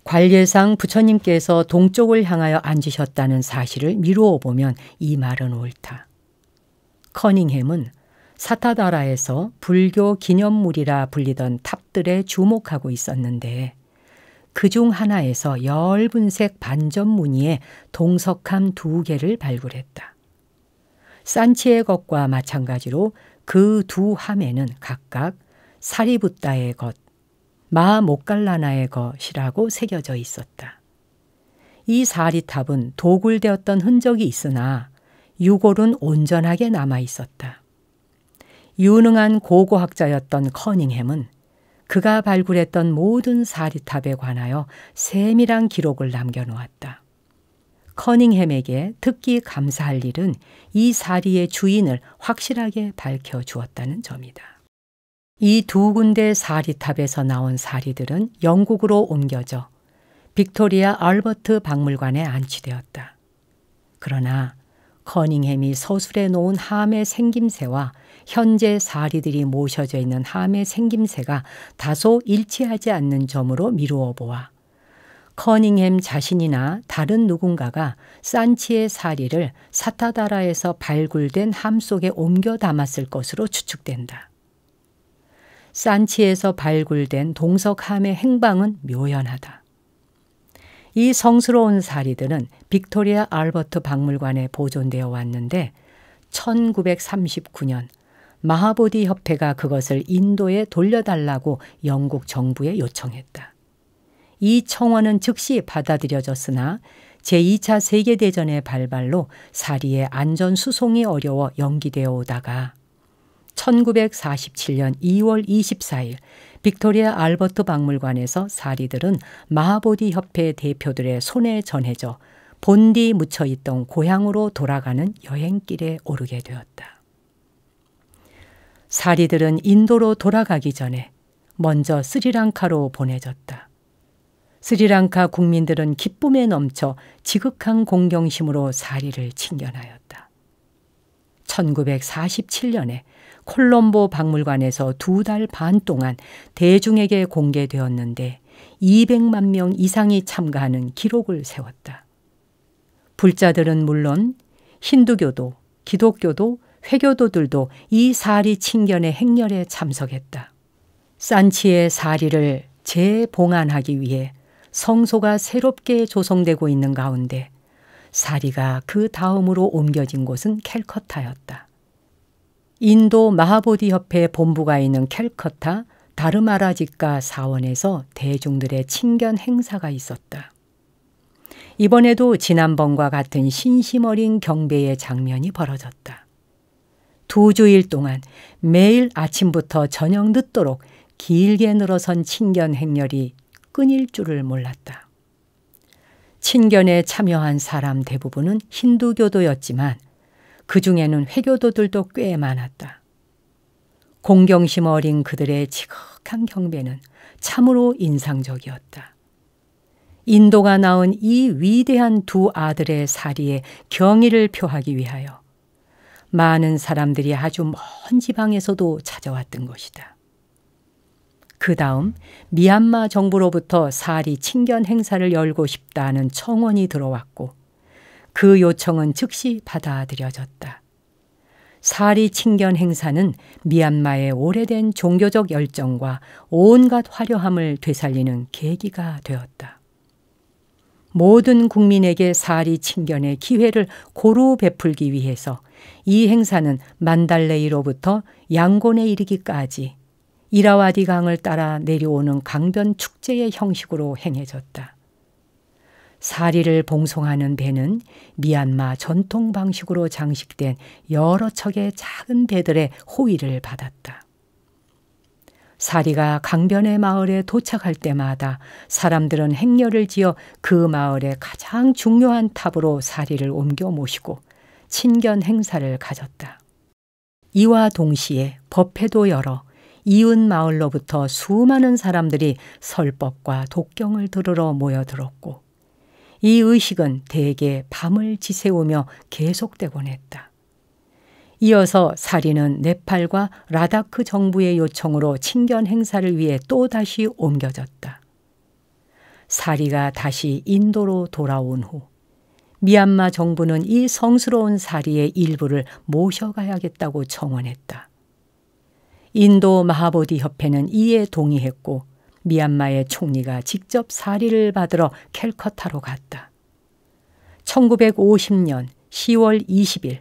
관례상 부처님께서 동쪽을 향하여 앉으셨다는 사실을 미루어 보면 이 말은 옳다. 커닝햄은 사타다라에서 불교 기념물이라 불리던 탑들에 주목하고 있었는데 그중 하나에서 엷은색 반점 무늬의 동석함 2개를 발굴했다. 산치의 것과 마찬가지로 그 2 함에는 각각 사리붓다의 것, 마하모칼라나의 것이라고 새겨져 있었다. 이 사리탑은 도굴되었던 흔적이 있으나 유골은 온전하게 남아 있었다. 유능한 고고학자였던 커닝햄은 그가 발굴했던 모든 사리탑에 관하여 세밀한 기록을 남겨놓았다. 커닝햄에게 특히 감사할 일은 이 사리의 주인을 확실하게 밝혀주었다는 점이다. 이 2군데 사리탑에서 나온 사리들은 영국으로 옮겨져 빅토리아 알버트 박물관에 안치되었다. 그러나 커닝햄이 서술해 놓은 함의 생김새와 현재 사리들이 모셔져 있는 함의 생김새가 다소 일치하지 않는 점으로 미루어 보아 커닝햄 자신이나 다른 누군가가 산치의 사리를 사타다라에서 발굴된 함 속에 옮겨 담았을 것으로 추측된다. 산치에서 발굴된 동석함의 행방은 묘연하다. 이 성스러운 사리들은 빅토리아 알버트 박물관에 보존되어 왔는데 1939년 마하보디 협회가 그것을 인도에 돌려달라고 영국 정부에 요청했다. 이 청원은 즉시 받아들여졌으나 제2차 세계대전의 발발로 사리의 안전 수송이 어려워 연기되어 오다가 1947년 2월 24일 빅토리아 알버트 박물관에서 사리들은 마하보디 협회 대표들의 손에 전해져 본디 묻혀있던 고향으로 돌아가는 여행길에 오르게 되었다. 사리들은 인도로 돌아가기 전에 먼저 스리랑카로 보내졌다. 스리랑카 국민들은 기쁨에 넘쳐 지극한 공경심으로 사리를 친견하였다. 1947년에 콜롬보 박물관에서 2달 반 동안 대중에게 공개되었는데 200만 명 이상이 참가하는 기록을 세웠다. 불자들은 물론 힌두교도, 기독교도, 회교도들도 이 사리 친견의 행렬에 참석했다. 산치의 사리를 재봉안하기 위해 성소가 새롭게 조성되고 있는 가운데 사리가 그 다음으로 옮겨진 곳은 캘커타였다. 인도 마하보디 협회 본부가 있는 캘커타 다르마라지카 사원에서 대중들의 친견 행사가 있었다. 이번에도 지난번과 같은 신심 어린 경배의 장면이 벌어졌다. 2주일 동안 매일 아침부터 저녁 늦도록 길게 늘어선 친견 행렬이 끊일 줄을 몰랐다. 친견에 참여한 사람 대부분은 힌두교도였지만 그 중에는 회교도들도 꽤 많았다. 공경심 어린 그들의 지극한 경배는 참으로 인상적이었다. 인도가 낳은 이 위대한 2 아들의 사리에 경의를 표하기 위하여 많은 사람들이 아주 먼 지방에서도 찾아왔던 것이다. 그 다음 미얀마 정부로부터 사리 친견 행사를 열고 싶다는 청원이 들어왔고 그 요청은 즉시 받아들여졌다. 사리 친견 행사는 미얀마의 오래된 종교적 열정과 온갖 화려함을 되살리는 계기가 되었다. 모든 국민에게 사리 친견의 기회를 고루 베풀기 위해서 이 행사는 만달레이로부터 양곤에 이르기까지 이라와디 강을 따라 내려오는 강변 축제의 형식으로 행해졌다. 사리를 봉송하는 배는 미얀마 전통 방식으로 장식된 여러 척의 작은 배들의 호위를 받았다. 사리가 강변의 마을에 도착할 때마다 사람들은 행렬을 지어 그 마을의 가장 중요한 탑으로 사리를 옮겨 모시고 친견 행사를 가졌다. 이와 동시에 법회도 열어 이웃 마을로부터 수많은 사람들이 설법과 독경을 들으러 모여들었고 이 의식은 대개 밤을 지새우며 계속되곤 했다. 이어서 사리는 네팔과 라다크 정부의 요청으로 친견 행사를 위해 또다시 옮겨졌다. 사리가 다시 인도로 돌아온 후 미얀마 정부는 이 성스러운 사리의 일부를 모셔가야겠다고 청원했다. 인도 마하보디 협회는 이에 동의했고 미얀마의 총리가 직접 사리를 받으러 캘커타로 갔다. 1950년 10월 20일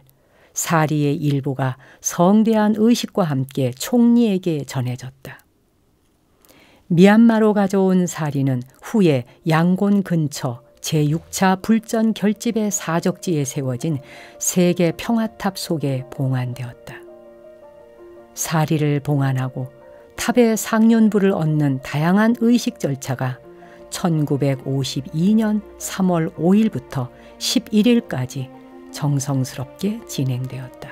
사리의 일부가 성대한 의식과 함께 총리에게 전해졌다. 미얀마로 가져온 사리는 후에 양곤 근처 제6차 불전 결집의 사적지에 세워진 세계 평화탑 속에 봉안되었다. 사리를 봉안하고 탑의 상륜부를 얻는 다양한 의식 절차가 1952년 3월 5일부터 11일까지 정성스럽게 진행되었다.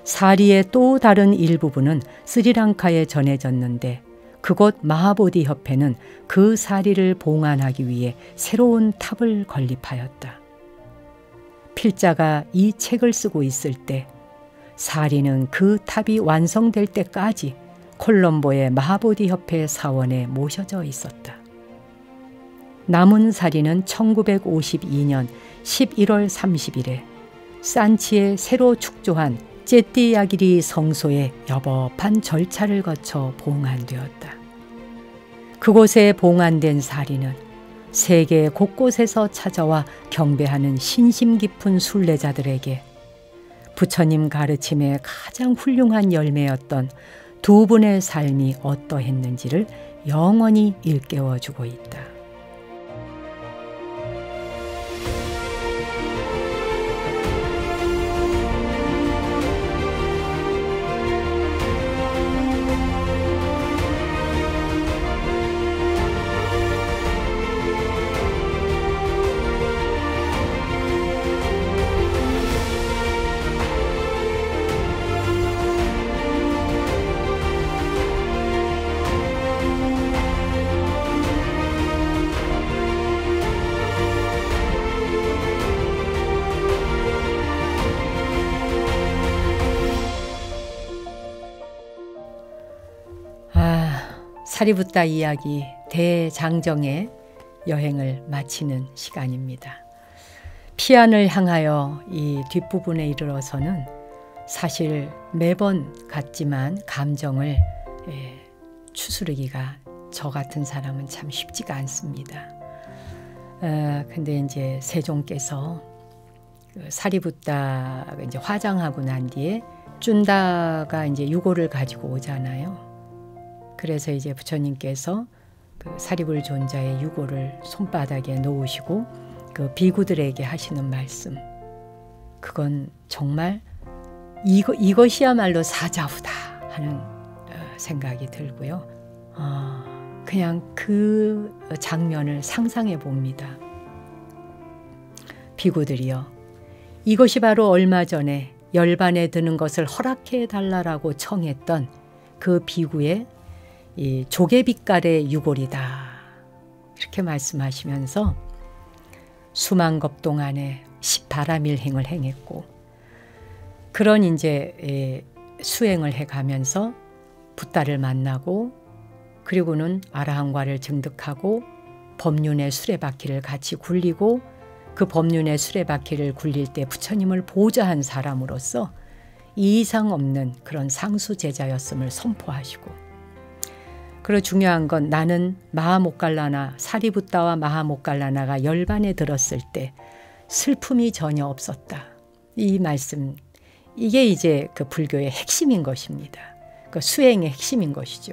사리의 또 다른 일부분은 스리랑카에 전해졌는데 그곳 마하보디 협회는 그 사리를 봉안하기 위해 새로운 탑을 건립하였다. 필자가 이 책을 쓰고 있을 때 사리는 그 탑이 완성될 때까지 콜롬보의 마하보디 협회 사원에 모셔져 있었다. 남은 사리는 1952년 11월 30일에 산치에 새로 축조한 제띠야기리 성소에 여법한 절차를 거쳐 봉안되었다. 그곳에 봉안된 사리는 세계 곳곳에서 찾아와 경배하는 신심 깊은 순례자들에게 부처님 가르침의 가장 훌륭한 열매였던 두 분의 삶이 어떠했는지를 영원히 일깨워주고 있다. 사리붓다 이야기 대장정의 여행을 마치는 시간입니다. 피안을 향하여 이 뒷부분에 이르러서는 사실 매번 같지만 감정을 추스르기가 저 같은 사람은 참 쉽지가 않습니다. 근데 이제 세종께서 사리붓다가 이제 화장하고 난 뒤에 쭌다가 이제 유골을 가지고 오잖아요. 그래서 이제 부처님께서 그 사리불 존자의 유골을 손바닥에 놓으시고 그 비구들에게 하시는 말씀, 그건 정말 이것이야말로 사자후다 하는 생각이 들고요. 그냥 그 장면을 상상해 봅니다. 비구들이요, 이것이 바로 얼마 전에 열반에 드는 것을 허락해 달라라고 청했던 그 비구의 이 조개빛깔의 유골이다, 이렇게 말씀하시면서 수만겁 동안에 18아밀행을 행했고, 그런 이제 수행을 해가면서 붓다를 만나고, 그리고는 아라한과를 증득하고 법륜의 수레바퀴를 같이 굴리고, 그 법륜의 수레바퀴를 굴릴 때 부처님을 보좌한 사람으로서 이상 없는 그런 상수제자였음을 선포하시고, 그리고 중요한 건 나는 마하모갈라나 사리붓다와 마하모갈라나가 열반에 들었을 때 슬픔이 전혀 없었다. 이 말씀, 이게 이제 그 불교의 핵심인 것입니다. 그 수행의 핵심인 것이죠.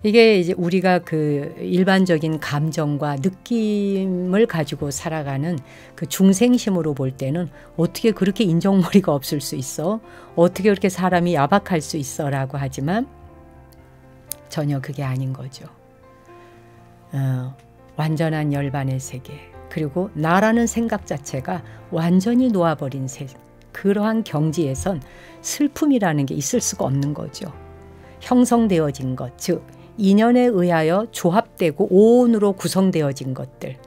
이게 이제 우리가 그 일반적인 감정과 느낌을 가지고 살아가는 그 중생심으로 볼 때는 어떻게 그렇게 인정머리가 없을 수 있어? 어떻게 그렇게 사람이 야박할 수 있어? 라고 하지만 전혀 그게 아닌 거죠. 완전한 열반의 세계, 그리고 나라는 생각 자체가 완전히 놓아버린 세계, 그러한 경지에선 슬픔이라는 게 있을 수가 없는 거죠. 형성되어진 것, 즉 인연에 의하여 조합되고 오온으로 구성되어진 것들,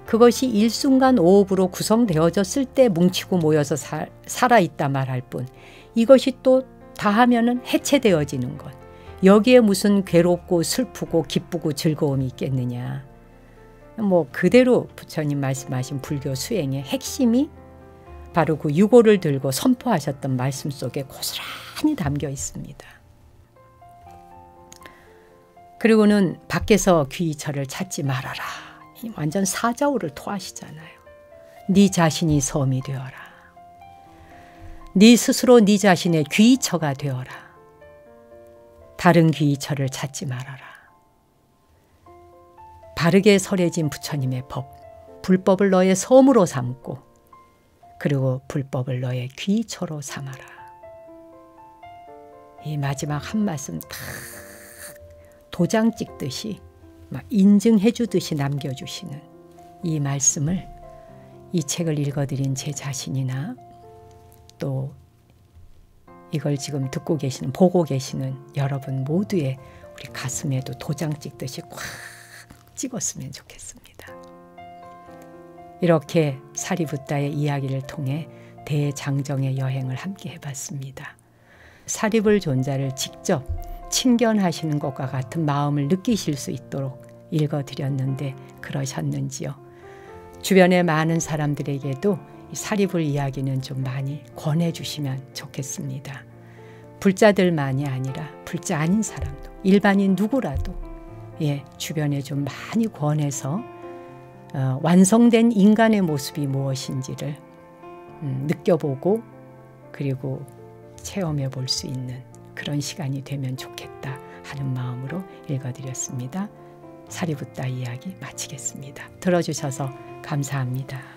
그것이 일순간 오업으로 구성되어졌을 때 뭉치고 모여서 살아있다 말할 뿐, 이것이 또 다하면은 해체되어지는 것, 여기에 무슨 괴롭고 슬프고 기쁘고 즐거움이 있겠느냐. 뭐 그대로 부처님 말씀하신 불교 수행의 핵심이 바로 그 유고를 들고 선포하셨던 말씀 속에 고스란히 담겨 있습니다. 그리고는 밖에서 귀처를 찾지 말아라. 완전 사자우를 토하시잖아요. 네 자신이 섬이 되어라. 네 스스로 네 자신의 귀처가 되어라. 다른 귀처를 찾지 말아라. 바르게 설해진 부처님의 법, 불법을 너의 섬으로 삼고, 그리고 불법을 너의 귀처로 삼아라. 이 마지막 한 말씀 딱 도장 찍듯이 막 인증해 주듯이 남겨주시는 이 말씀을, 이 책을 읽어드린 제 자신이나 또 이걸 지금 듣고 계시는, 보고 계시는 여러분 모두의 우리 가슴에도 도장 찍듯이 꽉 찍었으면 좋겠습니다. 이렇게 사리부타의 이야기를 통해 대장정의 여행을 함께 해봤습니다. 사리불 존자를 직접 친견하시는 것과 같은 마음을 느끼실 수 있도록 읽어드렸는데 그러셨는지요? 주변의 많은 사람들에게도 이 사리불 이야기는 좀 많이 권해주시면 좋겠습니다. 불자들만이 아니라 불자 아닌 사람도, 일반인 누구라도 주변에 좀 많이 권해서 완성된 인간의 모습이 무엇인지를 느껴보고 그리고 체험해 볼 수 있는 그런 시간이 되면 좋겠다 하는 마음으로 읽어드렸습니다. 사리부타 이야기 마치겠습니다. 들어주셔서 감사합니다.